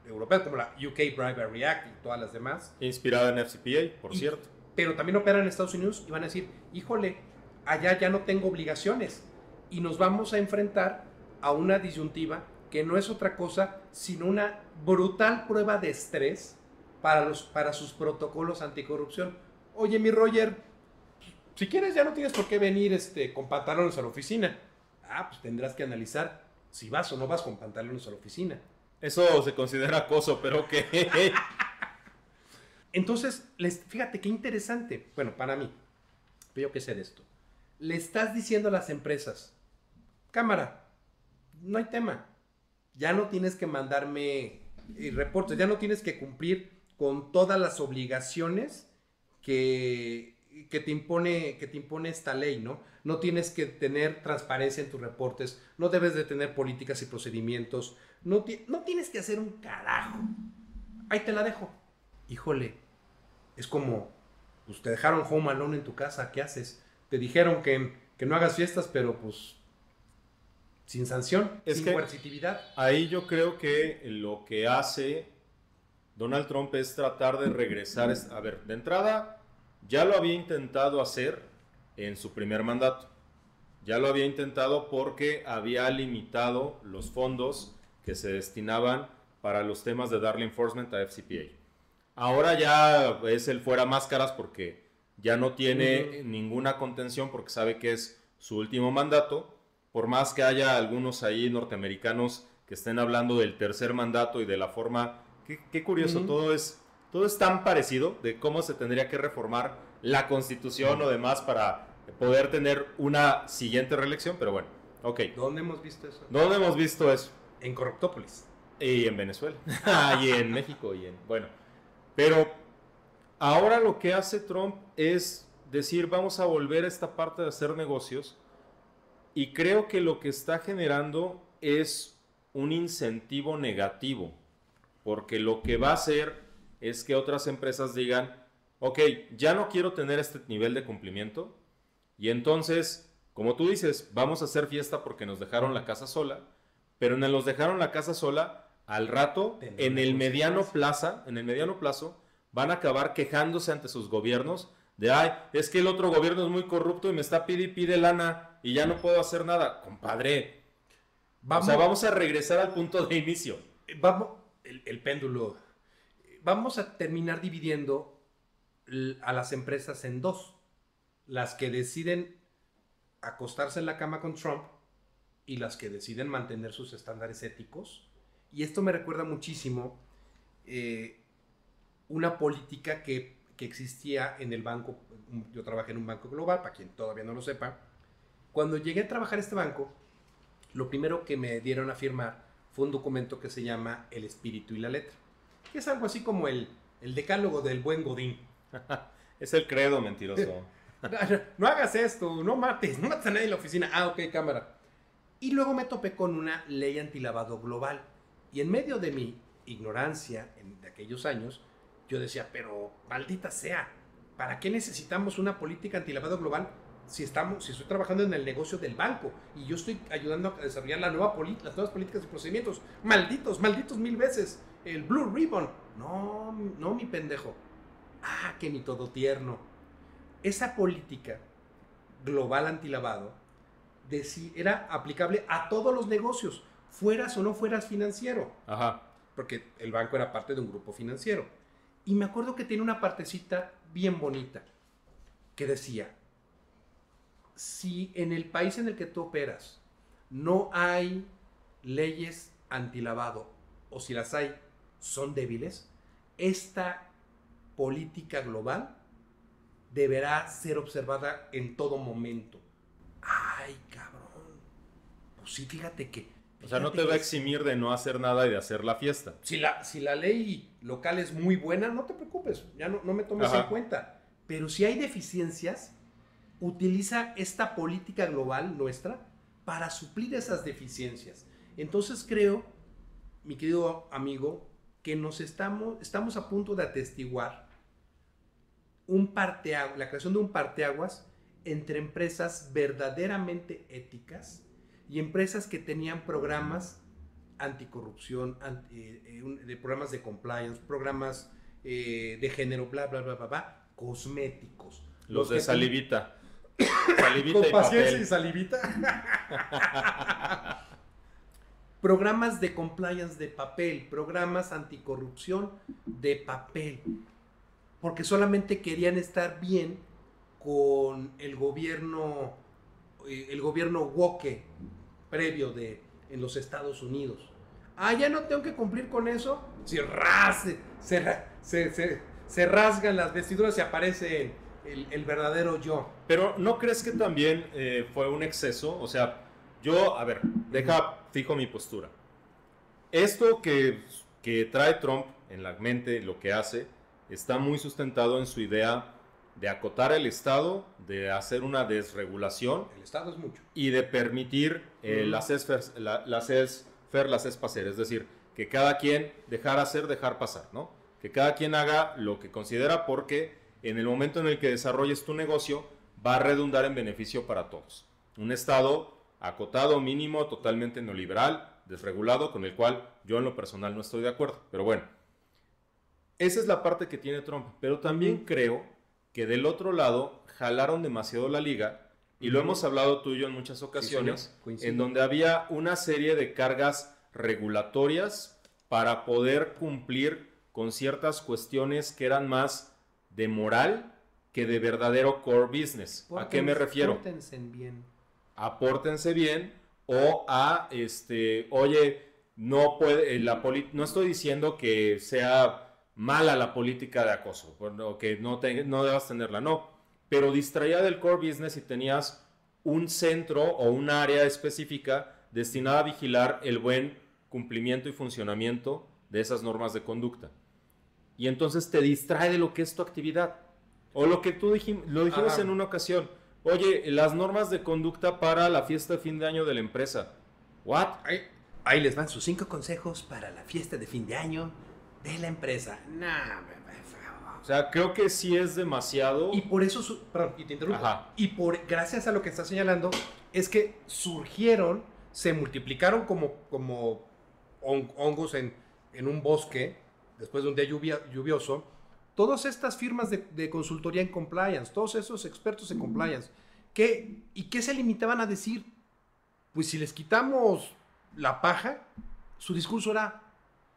europeas, como la UK Bribery Act y todas las demás. Inspirada en FCPA, por cierto. Pero también operan en Estados Unidos y van a decir, híjole, allá ya no tengo obligaciones. Y nos vamos a enfrentar a una disyuntiva que no es otra cosa sino una brutal prueba de estrés para sus protocolos anticorrupción. Oye, mi Roger, si quieres ya no tienes por qué venir con pantalones a la oficina. Ah, pues tendrás que analizar si vas o no vas con pantalones a la oficina. Eso se considera acoso, pero que... Entonces, fíjate qué interesante. Bueno, para mí, yo qué sé de esto. Le estás diciendo a las empresas, cámara, no hay tema. Ya no tienes que mandarme reportes, ya no tienes que cumplir con todas las obligaciones que te impone esta ley, ¿no? No tienes que tener transparencia en tus reportes, no debes de tener políticas y procedimientos, no tienes que hacer un carajo. Ahí te la dejo. Híjole, es como, pues te dejaron home alone en tu casa, ¿qué haces? Te dijeron que no hagas fiestas, pero pues sin sanción, sin coercitividad. Ahí yo creo que lo que hace Donald Trump es tratar de regresar. A ver, de entrada, ya lo había intentado hacer en su primer mandato. Ya lo había intentado porque había limitado los fondos que se destinaban para los temas de darle enforcement a FCPA. Ahora ya es el fuera máscaras porque ya no tiene ninguna contención, porque sabe que es su último mandato. Por más que haya algunos ahí norteamericanos que estén hablando del tercer mandato y de la forma... Qué curioso, todo es tan parecido de cómo se tendría que reformar la Constitución o demás para poder tener una siguiente reelección, pero bueno, ok. ¿Dónde hemos visto eso? ¿Dónde hemos visto eso? En Corruptópolis. Y en Venezuela, y en México, bueno. Pero ahora lo que hace Trump es decir, vamos a volver a esta parte de hacer negocios, y creo que lo que está generando es un incentivo negativo, porque lo que va a hacer es que otras empresas digan, ok, ya no quiero tener este nivel de cumplimiento y entonces, como tú dices, vamos a hacer fiesta porque nos dejaron la casa sola, pero en el nos dejaron la casa sola, al rato, en el mediano plazo, van a acabar quejándose ante sus gobiernos de, ay, es que el otro gobierno es muy corrupto y me está pide lana y ya no puedo hacer nada. Compadre, vamos a regresar al punto de inicio. Vamos, el péndulo. Vamos a terminar dividiendo a las empresas en dos. Las que deciden acostarse en la cama con Trump y las que deciden mantener sus estándares éticos. Y esto me recuerda muchísimo una política que existía en el banco. Yo trabajé en un banco global, para quien todavía no lo sepa. Cuando llegué a trabajar en este banco, lo primero que me dieron a firmar fue un documento que se llama El Espíritu y la Letra, que es algo así como el decálogo del buen Godín. Es el credo mentiroso. No hagas esto, no mates a nadie en la oficina. Ah, ok, cámara. Y luego me topé con una ley antilavado global. Y en medio de mi ignorancia de aquellos años, yo decía, pero maldita sea, ¿para qué necesitamos una política antilavado global si estoy trabajando en el negocio del banco y yo estoy ayudando a desarrollar las nuevas políticas y procedimientos? Malditos 1000 veces. El Blue Ribbon. No, mi pendejo. Ah, que ni todo tierno. Esa política global antilavado era aplicable a todos los negocios, fueras o no fueras financiero. Ajá. Porque el banco era parte de un grupo financiero. Y me acuerdo que tiene una partecita bien bonita que decía, si en el país en el que tú operas no hay leyes antilavado, o si las hay, son débiles, esta política global deberá ser observada en todo momento. Ay, cabrón. Pues sí, fíjate que... O sea, no te va a eximir de no hacer nada y de hacer la fiesta. Si la ley local es muy buena, no te preocupes, ya no me tomes en cuenta. Pero si hay deficiencias, utiliza esta política global nuestra para suplir esas deficiencias. Entonces creo, mi querido amigo, que estamos a punto de atestiguar la creación de un parteaguas entre empresas verdaderamente éticas y empresas que tenían programas anticorrupción, de programas de compliance, programas de género, bla, bla, bla, bla, bla, cosméticos. Los de salivita. Salivita con y paciencia papel. Y salivita. Programas de compliance de papel, programas anticorrupción de papel. Porque solamente querían estar bien con el gobierno woke previo en los Estados Unidos. Ah, ya no tengo que cumplir con eso. Se rasgan las vestiduras y aparece el verdadero yo. Pero ¿no crees que también fue un exceso? O sea, fijo mi postura. Esto que trae Trump en la mente, lo que hace, está muy sustentado en su idea de acotar el Estado, de hacer una desregulación. El Estado es mucho. Y de permitir las pasar, es decir, que cada quien dejar pasar, ¿no? Que cada quien haga lo que considera, porque en el momento en el que desarrolles tu negocio va a redundar en beneficio para todos. Un Estado acotado, mínimo, totalmente neoliberal, desregulado, con el cual yo en lo personal no estoy de acuerdo. Pero bueno, esa es la parte que tiene Trump. Pero también creo que del otro lado jalaron demasiado la liga, y lo hemos hablado tú y yo en muchas ocasiones, en donde había una serie de cargas regulatorias para poder cumplir con ciertas cuestiones que eran más de moral que de verdadero core business. ¿A qué me refiero? Apórtense bien o oye, no puede, no estoy diciendo que sea mala la política de acoso, o que no debas tenerla, no, pero distraía del core business y tenías un centro o un área específica destinada a vigilar el buen cumplimiento y funcionamiento de esas normas de conducta. Y entonces te distrae de lo que es tu actividad. O lo que lo dijimos en una ocasión. Oye, las normas de conducta para la fiesta de fin de año de la empresa. ¿What? Ahí les van sus 5 consejos para la fiesta de fin de año de la empresa. O sea, creo que sí es demasiado. Y por eso, perdón, y te interrumpo. Ajá. Y gracias a lo que estás señalando, es que surgieron, se multiplicaron como hongos en un bosque, después de un día lluvioso, todas estas firmas de consultoría en compliance, todos esos expertos en compliance, ¿y qué se limitaban a decir? Pues si les quitamos la paja, su discurso era,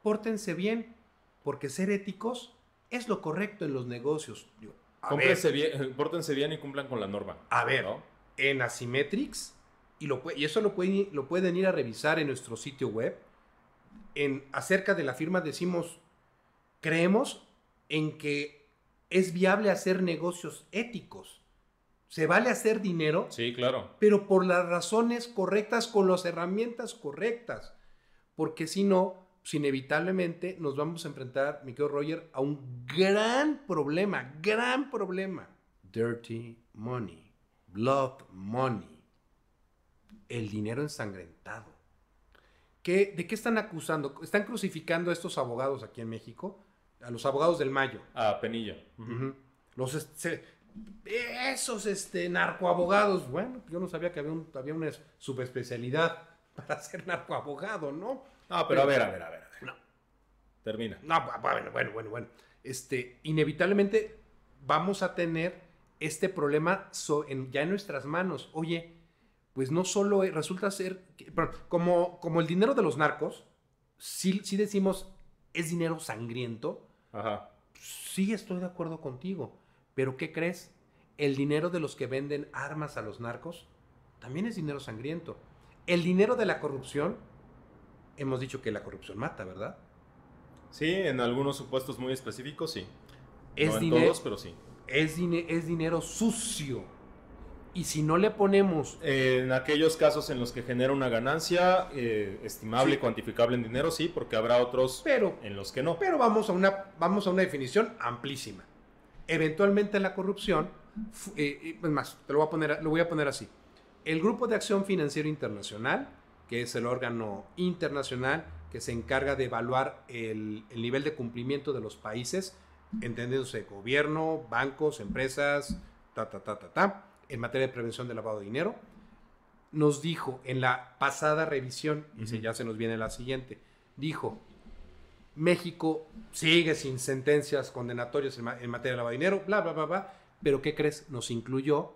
pórtense bien, porque ser éticos es lo correcto en los negocios. Digo, Pórtense bien y cumplan con la norma. A ver, ¿no? En Asimetrix, y eso lo pueden ir a revisar en nuestro sitio web, acerca de la firma decimos, creemos en que es viable hacer negocios éticos. Se vale hacer dinero, Sí, claro. pero por las razones correctas, con las herramientas correctas. Porque si no, pues inevitablemente nos vamos a enfrentar, mi querido Roger, a un gran problema. Dirty money, blood money, el dinero ensangrentado. ¿De qué están acusando? Están crucificando a estos abogados aquí en México, a los abogados del Mayo. Penilla. Uh-huh. Esos narcoabogados. Bueno, yo no sabía que había una subespecialidad para ser narcoabogado, ¿no? No, pero a ver. No. Termina. No, bueno. Inevitablemente vamos a tener este problema ya en nuestras manos. Oye, pues no solo resulta ser, como el dinero de los narcos, sí decimos, es dinero sangriento. Ajá. Sí, estoy de acuerdo contigo. Pero ¿qué crees? El dinero de los que venden armas a los narcos también es dinero sangriento. El dinero de la corrupción, hemos dicho que la corrupción mata, ¿verdad? Sí, en algunos supuestos muy específicos, sí. No en todos, pero sí. Es dinero sucio. Y si no le ponemos... En aquellos casos en los que genera una ganancia estimable y cuantificable en dinero, sí, porque habrá otros en los que no. Pero vamos a una definición amplísima. Eventualmente la corrupción, es más, lo voy a poner así. El Grupo de Acción Financiero Internacional, que es el órgano internacional que se encarga de evaluar el nivel de cumplimiento de los países, entendiéndose gobierno, bancos, empresas, en materia de prevención del lavado de dinero, nos dijo en la pasada revisión, y ya se nos viene la siguiente, dijo, México sigue sin sentencias condenatorias en materia de lavado de dinero, bla, bla, bla, bla, pero ¿qué crees? Nos incluyó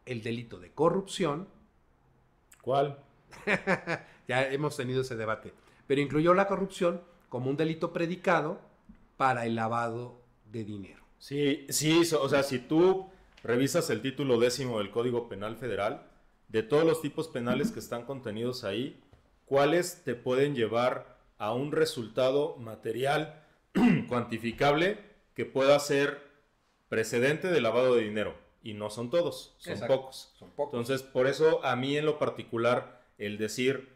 el delito de corrupción. ¿Cuál? Ya hemos tenido ese debate, pero incluyó la corrupción como un delito predicado para el lavado de dinero. Sí, o sea, si tú revisas el título 10 del Código Penal Federal, de todos los tipos penales que están contenidos ahí, ¿cuáles te pueden llevar a un resultado material cuantificable que pueda ser precedente de lavado de dinero? Y no son todos, son pocos. Entonces, por eso a mí en lo particular, el decir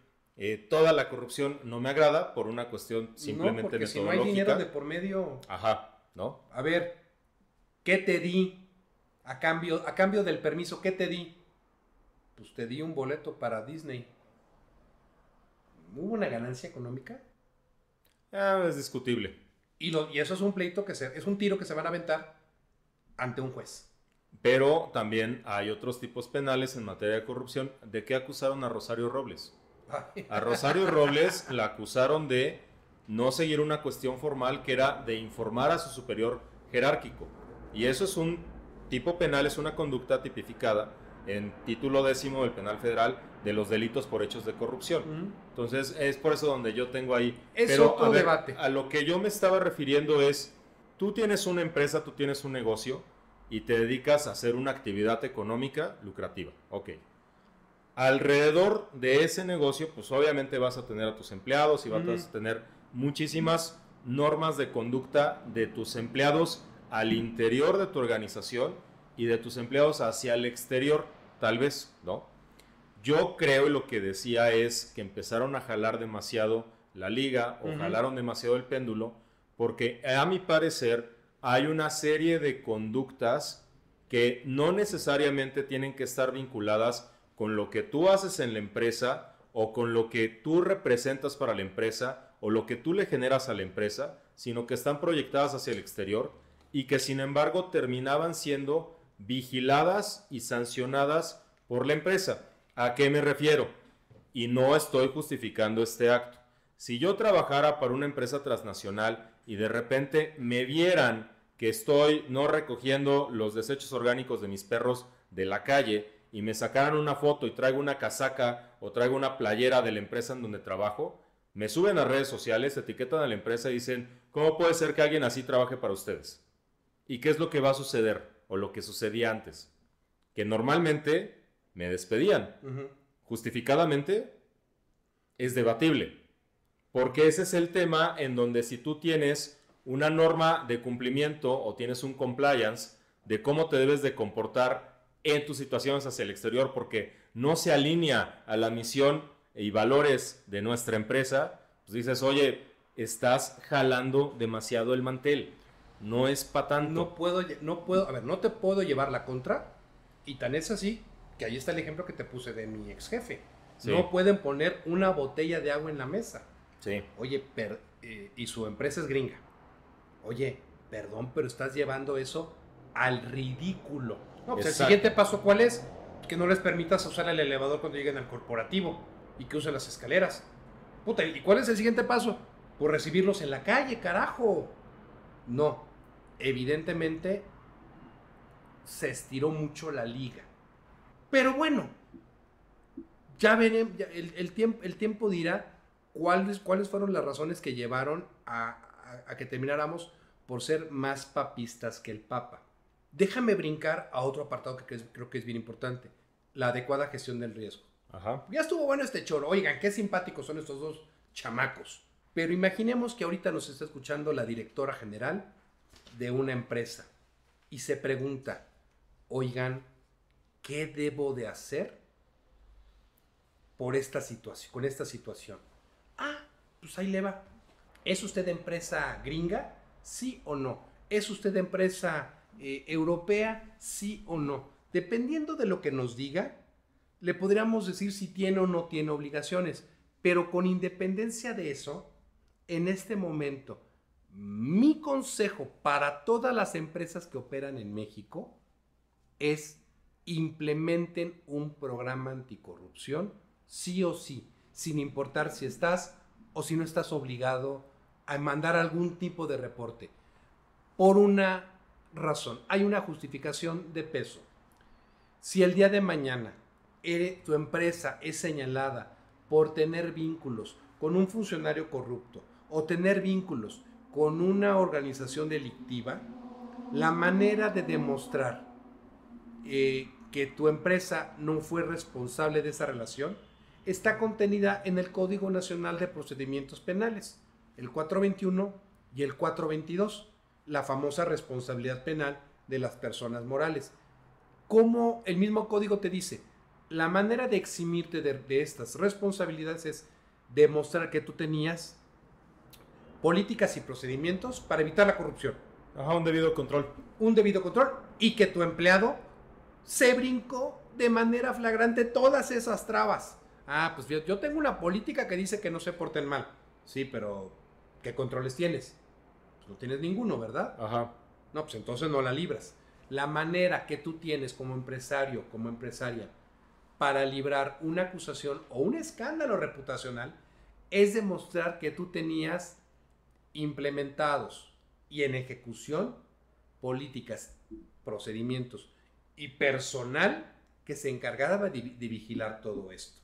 toda la corrupción no me agrada por una cuestión simplemente porque metodológica. Si no hay dinero de por medio... Ajá, ¿no? A ver, ¿qué te di a cambio del permiso? ¿Qué te di? Pues te di un boleto para Disney. ¿Hubo una ganancia económica? Es discutible. Y eso es un pleito es un tiro que se van a aventar ante un juez. Pero también hay otros tipos penales en materia de corrupción. ¿De qué acusaron a Rosario Robles? A Rosario Robles la acusaron de no seguir una cuestión formal que era de informar a su superior jerárquico. Y eso es un tipo penal, es una conducta tipificada en título 10 del Penal Federal de los delitos por hechos de corrupción. Entonces es por eso donde yo tengo ahí. Pero otro debate. A lo que yo me estaba refiriendo es, tú tienes una empresa, tú tienes un negocio y te dedicas a hacer una actividad económica lucrativa. Ok. Alrededor de ese negocio, pues obviamente vas a tener a tus empleados y vas a tener muchísimas normas de conducta de tus empleados al interior de tu organización y de tus empleados hacia el exterior, tal vez, ¿no? Yo creo, y lo que decía es que empezaron a jalar demasiado la liga o jalaron demasiado el péndulo, porque a mi parecer hay una serie de conductas que no necesariamente tienen que estar vinculadas con lo que tú haces en la empresa o con lo que tú representas para la empresa o lo que tú le generas a la empresa, sino que están proyectadas hacia el exterior y que sin embargo terminaban siendo vigiladas y sancionadas por la empresa. ¿A qué me refiero? Y no estoy justificando este acto. Si yo trabajara para una empresa transnacional y de repente me vieran que estoy no recogiendo los desechos orgánicos de mis perros de la calle y me sacaran una foto y traigo una casaca o traigo una playera de la empresa en donde trabajo, me suben a redes sociales, etiquetan a la empresa y dicen, ¿cómo puede ser que alguien así trabaje para ustedes? ¿Y qué es lo que va a suceder? O lo que sucedía antes. Que normalmente me despedían. Justificadamente es debatible. Porque ese es el tema en donde si tú tienes una norma de cumplimiento o tienes un compliance de cómo te debes de comportar en tus situaciones hacia el exterior porque no se alinea a la misión y valores de nuestra empresa, pues dices, oye, estás jalando demasiado el mantel. No es para tanto. No te puedo llevar la contra. Y tan es así que ahí está el ejemplo que te puse de mi ex jefe. Sí. No pueden poner una botella de agua en la mesa. Sí. Oye, y su empresa es gringa. Oye, perdón, pero estás llevando eso al ridículo. No, pues el siguiente paso, ¿cuál es? Que no les permitas usar el elevador cuando lleguen al corporativo y que usen las escaleras. Puta, ¿y cuál es el siguiente paso? Pues recibirlos en la calle, carajo. No, evidentemente se estiró mucho la liga. Pero bueno, ya veremos, el tiempo dirá cuáles fueron las razones que llevaron a que termináramos por ser más papistas que el Papa. Déjame brincar a otro apartado que creo que es bien importante, la adecuada gestión del riesgo. Ajá. Ya estuvo bueno este choro, oigan, qué simpáticos son estos dos chamacos. Pero imaginemos que ahorita nos está escuchando la directora general de una empresa y se pregunta, oigan, ¿qué debo de hacer por esta situación, con esta situación? Ah, pues ahí le va. ¿Es usted empresa gringa? ¿Sí o no? ¿Es usted empresa europea? ¿Sí o no? Dependiendo de lo que nos diga, le podríamos decir si tiene o no tiene obligaciones. Pero con independencia de eso, en este momento, mi consejo para todas las empresas que operan en México es implementen un programa anticorrupción, sí o sí, sin importar si estás o si no estás obligado a mandar algún tipo de reporte. Por una razón, hay una justificación de peso. Si el día de mañana tu empresa es señalada por tener vínculos con un funcionario corrupto o tener vínculos con una organización delictiva, la manera de demostrar que tu empresa no fue responsable de esa relación está contenida en el Código Nacional de Procedimientos Penales, el 421 y el 422, la famosa responsabilidad penal de las personas morales. Como el mismo código te dice, la manera de eximirte de estas responsabilidades es demostrar que tú tenías políticas y procedimientos para evitar la corrupción. Ajá, un debido control. Un debido control y que tu empleado se brincó de manera flagrante todas esas trabas. Ah, pues yo tengo una política que dice que no se porten mal. Sí, pero ¿qué controles tienes? Pues no tienes ninguno, ¿verdad? Ajá. No, pues entonces no la libras. La manera que tú tienes como empresario, como empresaria, para librar una acusación o un escándalo reputacional es demostrar que tú tenías implementados y en ejecución políticas, procedimientos y personal que se encargaba de vigilar todo esto.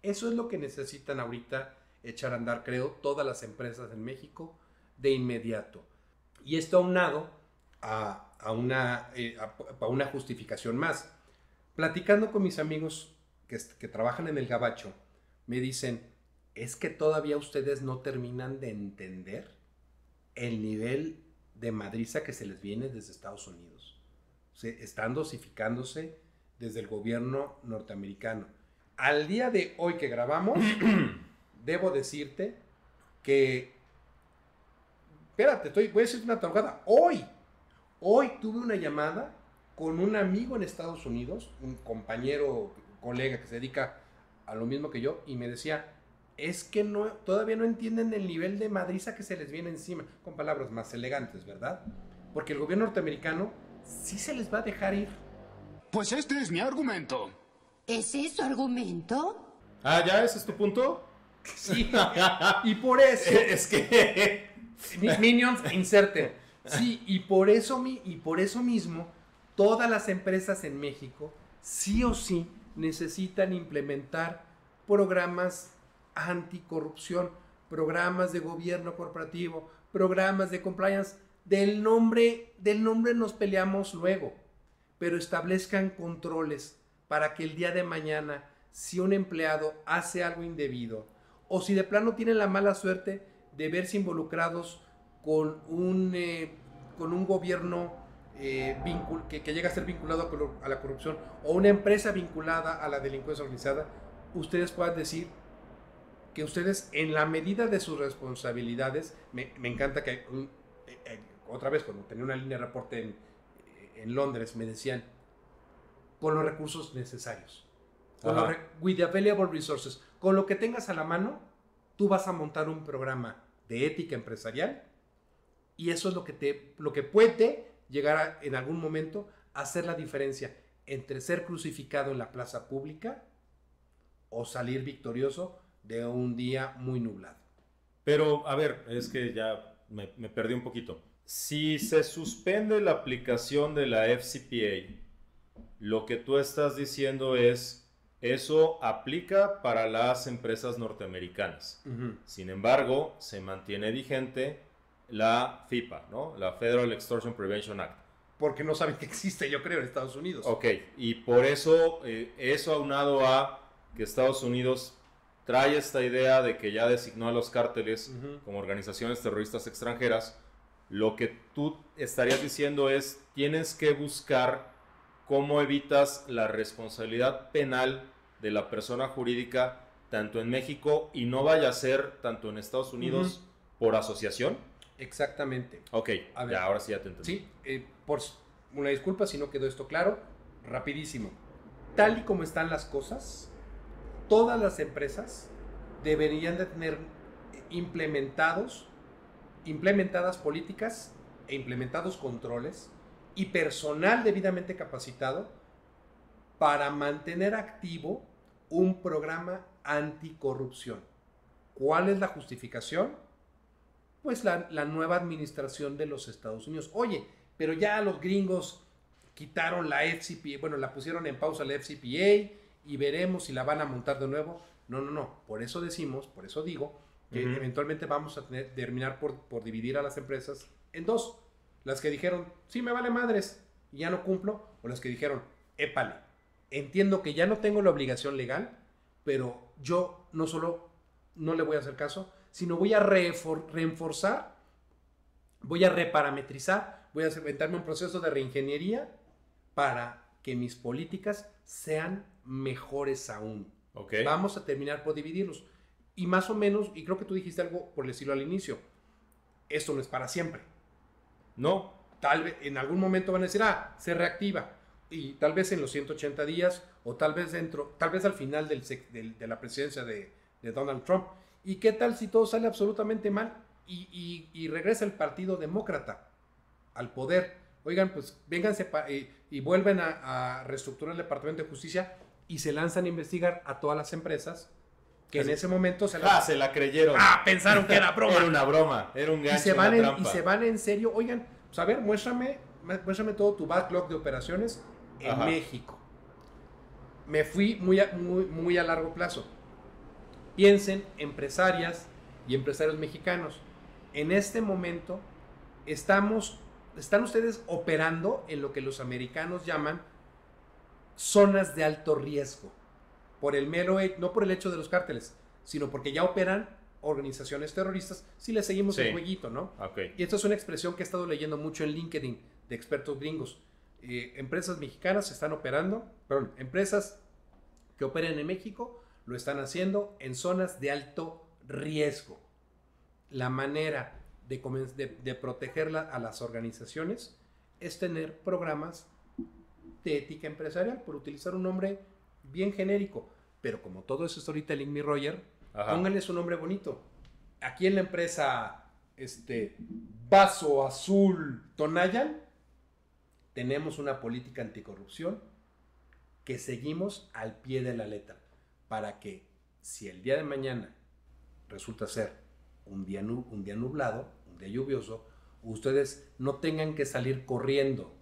Eso es lo que necesitan ahorita echar a andar, creo, todas las empresas en México de inmediato. Y esto aunado a una justificación más. Platicando con mis amigos que trabajan en el Gabacho, me dicen, es que todavía ustedes no terminan de entender el nivel de madriza que se les viene desde Estados Unidos. Están dosificándose desde el gobierno norteamericano. Al día de hoy que grabamos, debo decirte que... Espérate, voy a decirte una tarugada. Hoy tuve una llamada con un amigo en Estados Unidos, un compañero, colega que se dedica a lo mismo que yo, y me decía, es que todavía no entienden el nivel de madriza que se les viene encima, con palabras más elegantes, ¿verdad? Porque el gobierno norteamericano sí se les va a dejar ir. Pues este es mi argumento. ¿Ese es su argumento? Ah, ¿ya? ¿Ese es tu punto? Sí, y por eso... Es que... Minions, inserten. Sí, y por eso mismo, todas las empresas en México, sí o sí, necesitan implementar programas anticorrupción, programas de gobierno corporativo, programas de compliance. Del nombre nos peleamos luego, pero establezcan controles para que el día de mañana, si un empleado hace algo indebido, o si de plano tienen la mala suerte de verse involucrados con un gobierno que llega a ser vinculado a la corrupción, o una empresa vinculada a la delincuencia organizada, ustedes puedan decir que ustedes, en la medida de sus responsabilidades, me encanta que otra vez cuando tenía una línea de reporte en Londres, me decían, con los recursos necesarios, with the available resources, con lo que tengas a la mano, tú vas a montar un programa de ética empresarial, y eso es lo que puede llegar en algún momento a hacer la diferencia entre ser crucificado en la plaza pública o salir victorioso de un día muy nublado. Pero, a ver, es que ya me perdí un poquito. Si se suspende la aplicación de la FCPA, lo que tú estás diciendo es, eso aplica para las empresas norteamericanas. Uh-huh. Sin embargo, se mantiene vigente la FIPA, ¿no? La Federal Extortion Prevention Act. Porque no saben que existe, yo creo, en Estados Unidos. Ok, y por eso, eso aunado a que Estados Unidos trae esta idea de que ya designó a los cárteles Uh-huh. como organizaciones terroristas extranjeras, lo que tú estarías diciendo es, tienes que buscar cómo evitas la responsabilidad penal de la persona jurídica tanto en México y no vaya a ser tanto en Estados Unidos Uh-huh. por asociación. Exactamente. Ok, A ver, ya, ahora sí ya te entendí. Sí, por una disculpa si no quedó esto claro, rapidísimo. Tal y como están las cosas, todas las empresas deberían de tener implementadas políticas e implementados controles y personal debidamente capacitado para mantener activo un programa anticorrupción. ¿Cuál es la justificación? Pues la nueva administración de los Estados Unidos. Oye, pero ya los gringos quitaron la FCPA, bueno, la pusieron en pausa la FCPA y veremos si la van a montar de nuevo. No. Por eso digo que Uh-huh. eventualmente vamos a terminar por dividir a las empresas en dos. Las que dijeron, sí, me vale madres y ya no cumplo, o las que dijeron, épale, entiendo que ya no tengo la obligación legal, pero yo no solo no le voy a hacer caso, sino voy a reforzar, voy a reparametrizar, voy a inventarme un proceso de reingeniería para que mis políticas sean mejores aún. Okay. Vamos a terminar por dividirlos. Y más o menos, y creo que tú dijiste algo por decirlo al inicio, esto no es para siempre. No. Tal vez en algún momento van a decir, se reactiva. Y tal vez en los 180 días, o tal vez al final de la presidencia de Donald Trump. ¿Y qué tal si todo sale absolutamente mal y regresa el Partido Demócrata al poder? Oigan, pues vénganse y vuelven a reestructurar el Departamento de Justicia y se lanzan a investigar a todas las empresas que en ese momento se la creyeron. Pensaron que era broma. Era una broma, era un gancho, una trampa. trampa. Y se van en serio. Oigan, pues a ver, muéstrame todo tu backlog de operaciones en Ajá. México. Me fui muy a largo plazo. Piensen, empresarias y empresarios mexicanos. En este momento están ustedes operando en lo que los americanos llaman zonas de alto riesgo. No por el hecho de los cárteles, sino porque ya operan organizaciones terroristas, si le seguimos el jueguito, ¿no? Okay. Y esta es una expresión que he estado leyendo mucho en LinkedIn de expertos gringos. Empresas mexicanas están operando, empresas que operen en México lo están haciendo en zonas de alto riesgo. La manera de protegerla a las organizaciones es tener programas de ética empresarial, por utilizar un nombre bien genérico, pero como todo es storytelling, mi Roger, Ajá. pónganle su nombre bonito. Aquí en la empresa vaso azul Tonayan, tenemos una política anticorrupción que seguimos al pie de la letra para que si el día de mañana resulta ser un día nublado, un día lluvioso, ustedes no tengan que salir corriendo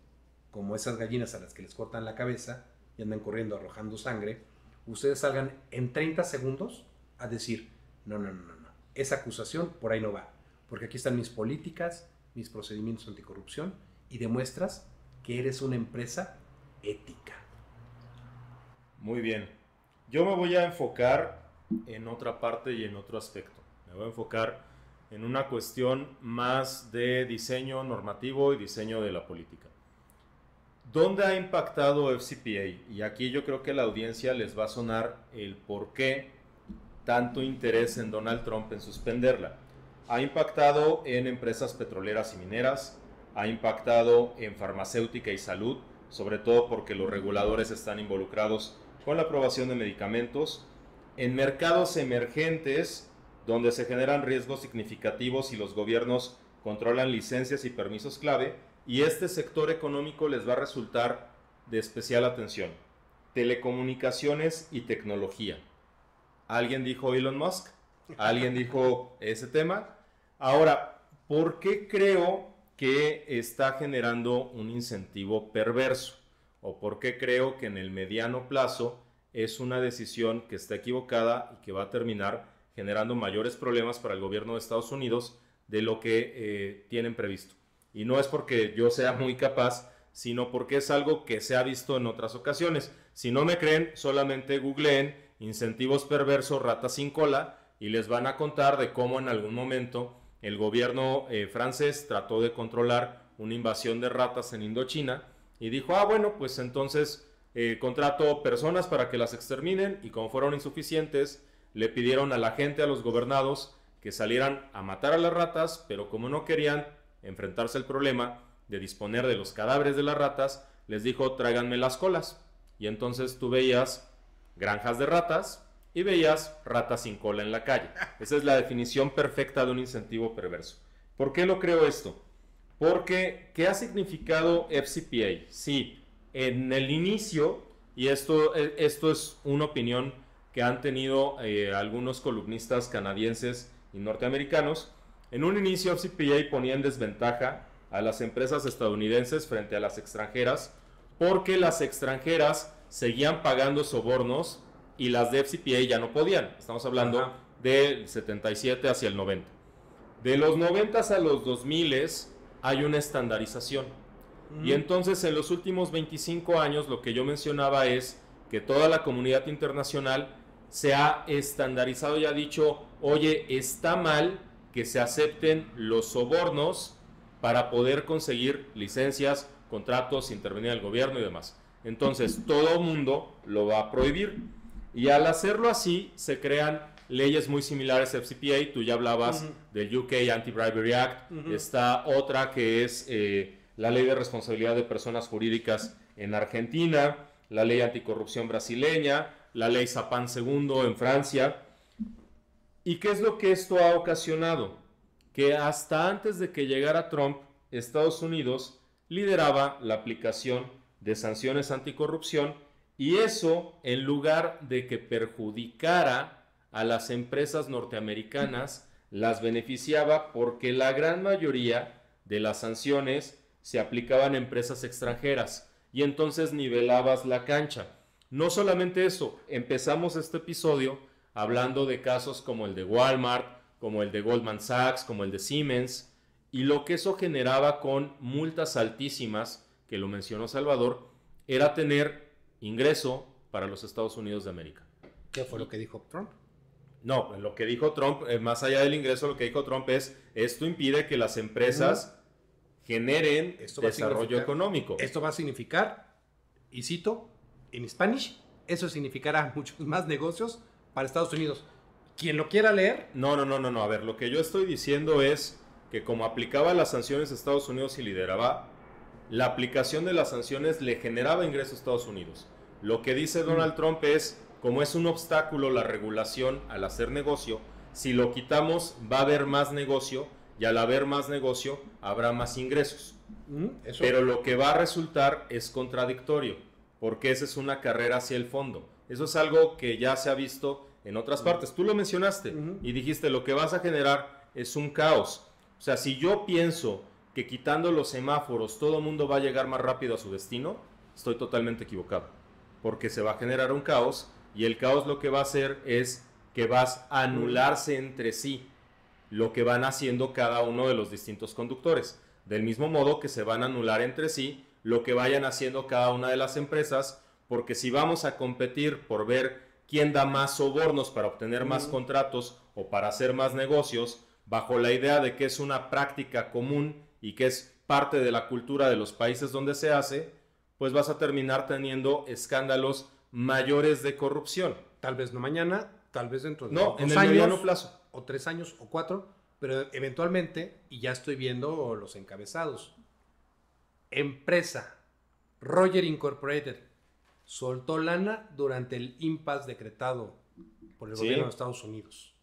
como esas gallinas a las que les cortan la cabeza y andan corriendo arrojando sangre. Ustedes salgan en 30 segundos a decir, no, esa acusación por ahí no va, porque aquí están mis políticas, mis procedimientos anticorrupción, y demuestras que eres una empresa ética. Muy bien. Yo me voy a enfocar en otra parte y en otro aspecto. Me voy a enfocar en una cuestión más de diseño normativo y diseño de la política. ¿Dónde ha impactado FCPA? Y aquí yo creo que a la audiencia les va a sonar el por qué tanto interés en Donald Trump en suspenderla. Ha impactado en empresas petroleras y mineras, ha impactado en farmacéutica y salud, sobre todo porque los reguladores están involucrados con la aprobación de medicamentos, en mercados emergentes donde se generan riesgos significativos y los gobiernos controlan licencias y permisos clave, y este sector económico les va a resultar de especial atención: telecomunicaciones y tecnología. ¿Alguien dijo Elon Musk? ¿Alguien dijo ese tema? Ahora, ¿por qué creo que está generando un incentivo perverso? ¿O por qué creo que en el mediano plazo es una decisión que está equivocada y que va a terminar generando mayores problemas para el gobierno de Estados Unidos de lo que tienen previsto? Y no es porque yo sea muy capaz, sino porque es algo que se ha visto en otras ocasiones. Si no me creen, solamente googleen incentivos perversos, ratas sin cola, y les van a contar de cómo en algún momento el gobierno francés trató de controlar una invasión de ratas en Indochina y dijo, bueno, pues entonces contrato personas para que las exterminen, y como fueron insuficientes, le pidieron a la gente, a los gobernados, que salieran a matar a las ratas, pero como no querían enfrentarse al problema de disponer de los cadáveres de las ratas, les dijo, tráiganme las colas. Y entonces tú veías granjas de ratas y veías ratas sin cola en la calle. Esa es la definición perfecta de un incentivo perverso. ¿Por qué lo creo esto? Porque, ¿qué ha significado FCPA? Sí, en el inicio, y esto es una opinión que han tenido algunos columnistas canadienses y norteamericanos, en un inicio FCPA ponía en desventaja a las empresas estadounidenses frente a las extranjeras, porque las extranjeras seguían pagando sobornos y las de FCPA ya no podían. Estamos hablando del 77 hacia el 90. De los 90 a los 2000 hay una estandarización. Y entonces en los últimos 25 años lo que yo mencionaba es que toda la comunidad internacional se ha estandarizado y ha dicho, oye, está mal que se acepten los sobornos para poder conseguir licencias, contratos, intervenir el gobierno y demás. Entonces todo el mundo lo va a prohibir, y al hacerlo así se crean leyes muy similares a FCPA. Tú ya hablabas del UK Anti-Bribery Act, está otra que es la ley de responsabilidad de personas jurídicas en Argentina, la ley anticorrupción brasileña, la ley Sapin II en Francia. ¿Y qué es lo que esto ha ocasionado? Que hasta antes de que llegara Trump, Estados Unidos lideraba la aplicación de sanciones anticorrupción, y eso, en lugar de que perjudicara a las empresas norteamericanas, las beneficiaba, porque la gran mayoría de las sanciones se aplicaban a empresas extranjeras, y entonces nivelabas la cancha. No solamente eso, empezamos este episodio hablando de casos como el de Walmart, como el de Goldman Sachs, como el de Siemens, y lo que eso generaba con multas altísimas, que lo mencionó Salvador, era tener ingreso para los Estados Unidos de América. ¿Qué fue lo que dijo Trump? No, lo que dijo Trump, más allá del ingreso, lo que dijo Trump es, esto impide que las empresas generen desarrollo económico. Esto va a significar, y cito, en Spanish, eso significará muchos más negocios para Estados Unidos. Quien lo quiera leer. No. A ver, lo que yo estoy diciendo es que como aplicaba las sanciones a Estados Unidos y lideraba, la aplicación de las sanciones le generaba ingresos a Estados Unidos. Lo que dice Donald Trump es, como es un obstáculo la regulación al hacer negocio, si lo quitamos va a haber más negocio, y al haber más negocio habrá más ingresos. Eso. Pero lo que va a resultar es contradictorio, porque esa es una carrera hacia el fondo. Eso es algo que ya se ha visto en otras partes. Tú lo mencionaste y dijiste, lo que vas a generar es un caos. O sea, si yo pienso que quitando los semáforos todo el mundo va a llegar más rápido a su destino, estoy totalmente equivocado, porque se va a generar un caos, y el caos lo que va a hacer es que vas a anularse entre sí lo que van haciendo cada uno de los distintos conductores, del mismo modo que se van a anular entre sí lo que vayan haciendo cada una de las empresas, porque si vamos a competir por ver quién da más sobornos para obtener más contratos o para hacer más negocios, bajo la idea de que es una práctica común y que es parte de la cultura de los países donde se hace, pues vas a terminar teniendo escándalos mayores de corrupción. Tal vez no mañana, tal vez dentro de No, 2 en el años, mediano plazo. o 3 años, o 4, pero eventualmente, y ya estoy viendo los encabezados. Empresa Roger Incorporated soltó lana durante el impasse decretado por el Sí. gobierno de Estados Unidos.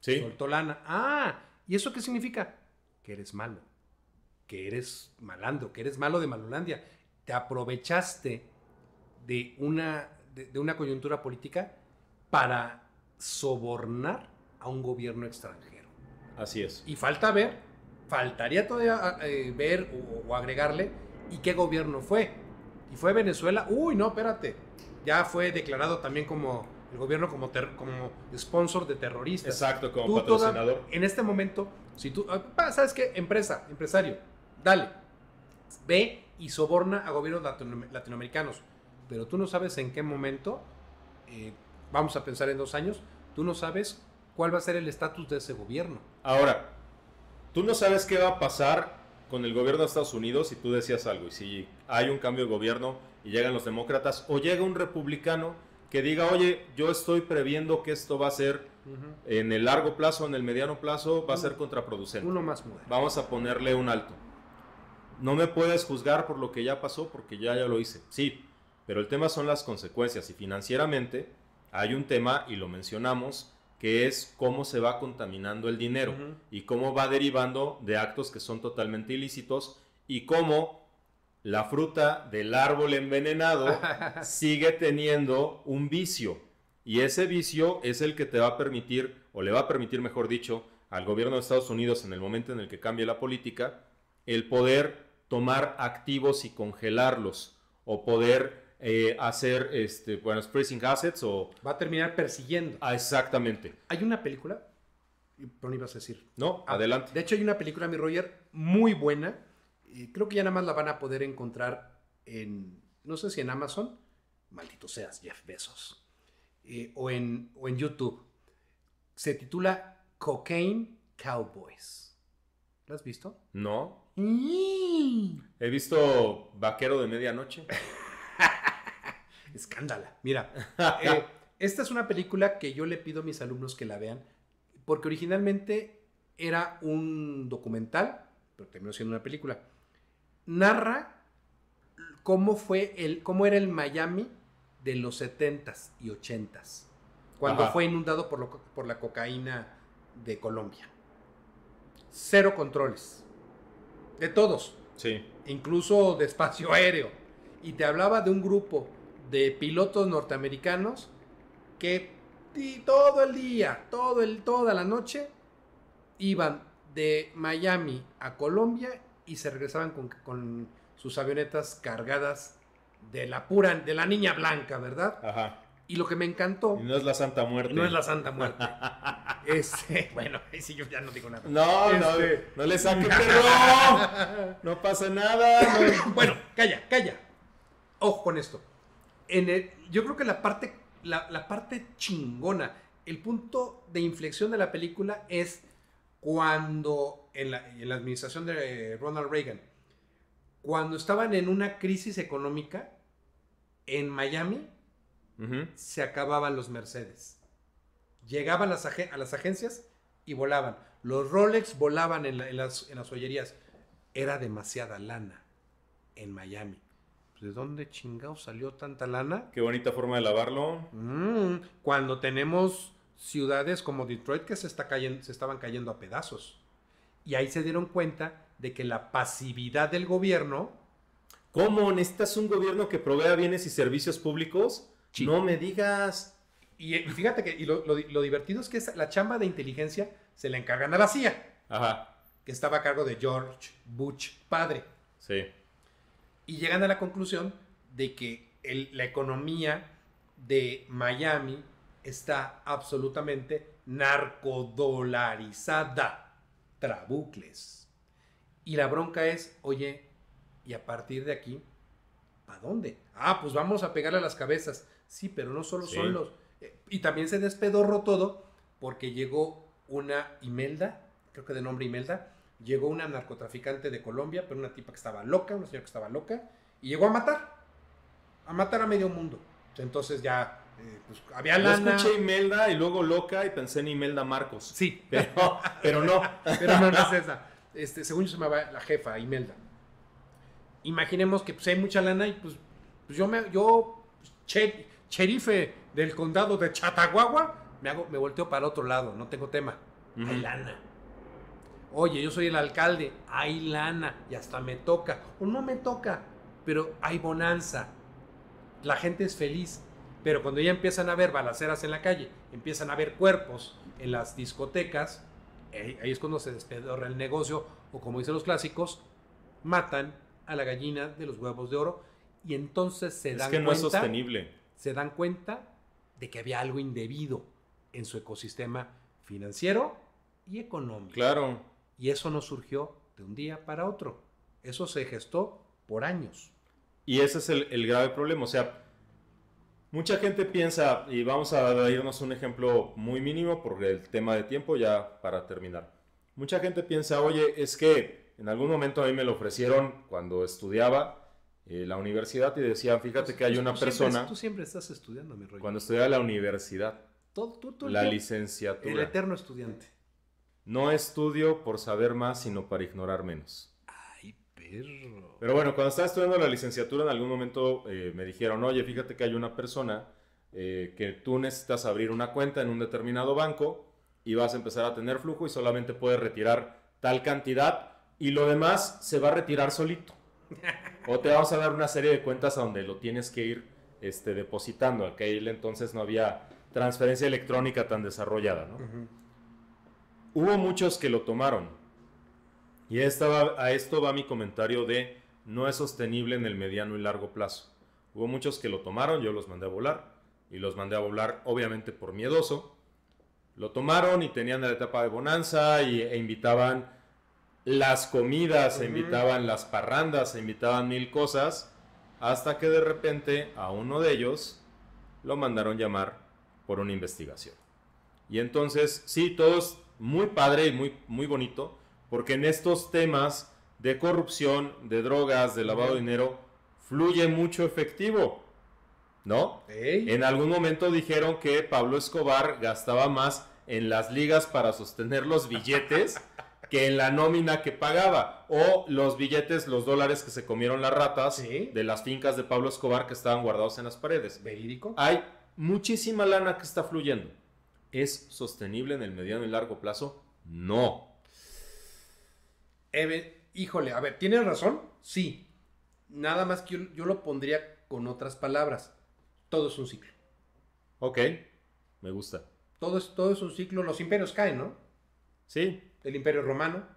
Sí, Soltó lana. Ah, ¿y eso qué significa? Que eres malo, que eres malandro, que eres malo de Malolandia. Te aprovechaste de una coyuntura política para sobornar a un gobierno extranjero. así es. Y faltaría todavía ver o agregarle y qué gobierno fue. Y fue Venezuela. Uy, no, espérate. Ya fue declarado también como el gobierno como sponsor de terroristas. Exacto, como Tú patrocinador. en este momento, si tú, ¿sabes qué? Empresario, dale, ve y soborna a gobiernos latinoamericanos. Pero tú no sabes en qué momento, vamos a pensar en 2 años, tú no sabes cuál va a ser el estatus de ese gobierno. Ahora, tú no sabes qué va a pasar con el gobierno de Estados Unidos si tú decías algo, y si hay un cambio de gobierno y llegan los demócratas, o llega un republicano que diga, oye, yo estoy previendo que esto va a ser en el largo plazo, en el mediano plazo, va a ser contraproducente. Uno más moderno. Vamos a ponerle un alto. No me puedes juzgar por lo que ya pasó, porque ya lo hice. Sí, pero el tema son las consecuencias, y financieramente hay un tema, y lo mencionamos, que es cómo se va contaminando el dinero y cómo va derivando de actos que son totalmente ilícitos, y cómo la fruta del árbol envenenado sigue teniendo un vicio, y ese vicio es el que te va a permitir, o le va a permitir, mejor dicho, al gobierno de Estados Unidos, en el momento en el que cambie la política, el poder tomar activos y congelarlos, o poder hacer freezing assets, o... Va a terminar persiguiendo. exactamente. Hay una película, ¿pero ibas a decir? No, adelante. De hecho, hay una película, mi Roger, muy buena. Y creo que ya nada más la van a poder encontrar en, no sé si en Amazon, maldito seas, Jeff Bezos, o en YouTube. Se titula Cocaine Cowboys. ¿La has visto? No. He visto Vaquero de Medianoche. Escándala. Mira, esta es una película que yo le pido a mis alumnos que la vean, porque originalmente era un documental, pero terminó siendo una película. Narra cómo era el Miami de los 70s y 80s, cuando Ajá. fue inundado por la cocaína de Colombia. Cero controles. De todos. Sí. Incluso de espacio aéreo. Y te hablaba de un grupo de pilotos norteamericanos que todo el día, toda la noche, iban de Miami a Colombia y se regresaban con sus avionetas cargadas de la niña blanca, ¿verdad? Ajá. Y lo que me encantó... Y no es la Santa Muerte. No es la Santa Muerte. Bueno, ahí sí yo ya no digo nada. No, no le saque perro. No pasa nada. No. Bueno, calla. Ojo con esto. Yo creo que la parte chingona, el punto de inflexión de la película es cuando en la administración de Ronald Reagan, cuando estaban en una crisis económica en Miami, se acababan los Mercedes. Llegaban a las agencias y volaban. Los Rolex volaban en las joyerías. Era demasiada lana en Miami. ¿De dónde chingados salió tanta lana? Qué bonita forma de lavarlo. Cuando tenemos ciudades como Detroit que se estaban cayendo a pedazos. Y ahí se dieron cuenta de que la pasividad del gobierno... ¿Cómo? ¿Necesitas un gobierno que provea bienes y servicios públicos? Sí. No me digas. Y fíjate que lo divertido es que la chamba de inteligencia se la encargan a la CIA, Ajá, que estaba a cargo de George Bush padre. sí. Y llegan a la conclusión de que la economía de Miami está absolutamente narcodolarizada. Trabucles. Y la bronca es, oye, y a partir de aquí, ¿para dónde? Ah, pues vamos a pegarle a las cabezas. Sí, pero no solo Sí. son los... y también se despedorró todo porque llegó una Imelda, creo que de nombre Imelda, llegó una narcotraficante de Colombia, pero una tipa que estaba loca, una señora que estaba loca, y llegó a matar a medio mundo. Entonces ya, pues había Yo lana. escuché Imelda y luego Loca y pensé en Imelda Marcos. Sí, Pero no. pero no es esa. Según yo se llamaba la jefa, Imelda. Imaginemos que pues, hay mucha lana y pues sherife del condado de Chatagua, me volteo para otro lado, no tengo tema. Ujú. Hay lana. Oye, yo soy el alcalde, hay lana y hasta me toca. O no me toca, pero hay bonanza. La gente es feliz. Pero cuando ya empiezan a ver balaceras en la calle, empiezan a ver cuerpos en las discotecas, ahí es cuando se despedorra el negocio, o como dicen los clásicos, matan a la gallina de los huevos de oro, y entonces se dan Es que no cuenta, es sostenible. se dan cuenta de que había algo indebido en su ecosistema financiero y económico. Claro. Y eso no surgió de un día para otro. Eso se gestó por años. Y ese es el grave problema. O sea, mucha gente piensa, y vamos a irnos un ejemplo muy mínimo por el tema de tiempo ya para terminar. Mucha gente piensa, oye, es que en algún momento a mí me lo ofrecieron cuando estudiaba la universidad y decían, fíjate que hay una persona... Tú siempre estás estudiando, mi rollo. Cuando estudiaba la universidad, Tú la el licenciatura. eterno estudiante. No estudio por saber más, sino para ignorar menos. Ay, perro. Pero bueno, cuando estaba estudiando la licenciatura, en algún momento me dijeron, oye, fíjate que hay una persona que tú necesitas abrir una cuenta en un determinado banco y vas a empezar a tener flujo y solamente puedes retirar tal cantidad y lo demás se va a retirar solito. O te vamos a dar una serie de cuentas a donde lo tienes que ir depositando. Aquel entonces no había transferencia electrónica tan desarrollada, ¿no? Hubo muchos que lo tomaron. Y a esto va mi comentario de no es sostenible en el mediano y largo plazo. Hubo muchos que lo tomaron, yo los mandé a volar. Y los mandé a volar obviamente por miedoso. Lo tomaron y tenían la etapa de bonanza e invitaban las comidas, se invitaban las parrandas, se invitaban mil cosas. Hasta que de repente a uno de ellos lo mandaron llamar por una investigación. Y entonces, sí, todo es muy padre y muy, muy bonito, porque en estos temas de corrupción, de drogas, de lavado de dinero, fluye mucho efectivo, ¿no? Ey. En algún momento dijeron que Pablo Escobar gastaba más en las ligas para sostener los billetes que en la nómina que pagaba, o los billetes, los dólares que se comieron las ratas Sí. de las fincas de Pablo Escobar que estaban guardados en las paredes. ¿Verídico? Hay muchísima lana que está fluyendo. ¿Es sostenible en el mediano y largo plazo? No. Híjole, a ver, ¿tienes razón? Sí. Nada más que yo lo pondría con otras palabras. Todo es un ciclo. Ok, me gusta. Todo es un ciclo. Los imperios caen, ¿no? Sí, El imperio romano,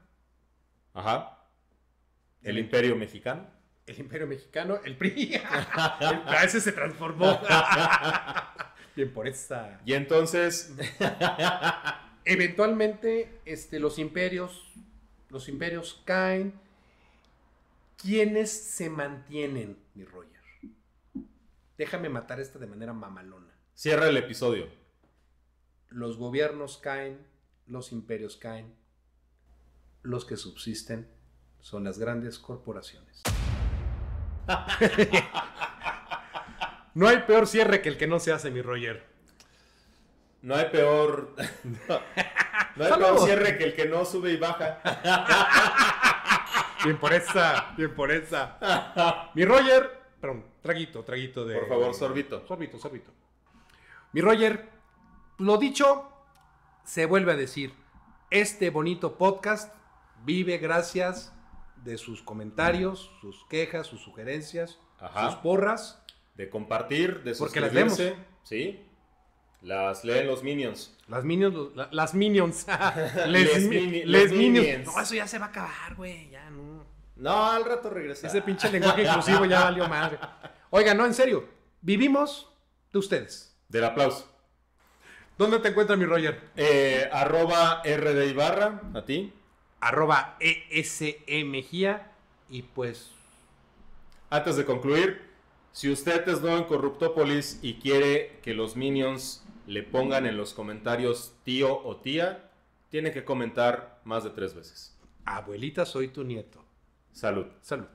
ajá. El imperio mexicano. el imperio mexicano, el PRI. A ese se transformó. Bien por esa. Y entonces, Eventualmente, los imperios caen. ¿Quiénes se mantienen, mi Roger? Déjame matar esta de manera mamalona. cierra el episodio. Los gobiernos caen, los imperios caen. Los que subsisten son las grandes corporaciones. No hay peor cierre que el que no se hace, mi Roger. No hay peor. No hay ¡Salud! peor cierre que el que no sube y baja. Bien por esa, bien por esa. Mi Roger, perdón, traguito de... Por favor, sorbito. Sorbito. Mi Roger, lo dicho, se vuelve a decir. Este bonito podcast vive gracias de sus comentarios, sus quejas, sus sugerencias, Ajá. sus porras. De compartir, de Porque las suscribirse. Sí. Las leen los Minions. Las Minions. Las Minions. Les Minions. Minions. No, eso ya se va a acabar, güey. Ya no. No, al rato regresa. Ese pinche lenguaje inclusivo ya valió madre. Oigan, no, en serio. Vivimos de ustedes. Del aplauso. ¿Dónde te encuentras, mi Roger? @RD Ibarra, a ti. @ESE y pues... Antes de concluir, si usted es nuevo en Corruptópolis y quiere que los Minions le pongan en los comentarios tío o tía, tiene que comentar más de 3 veces. Abuelita, soy tu nieto. Salud. Salud.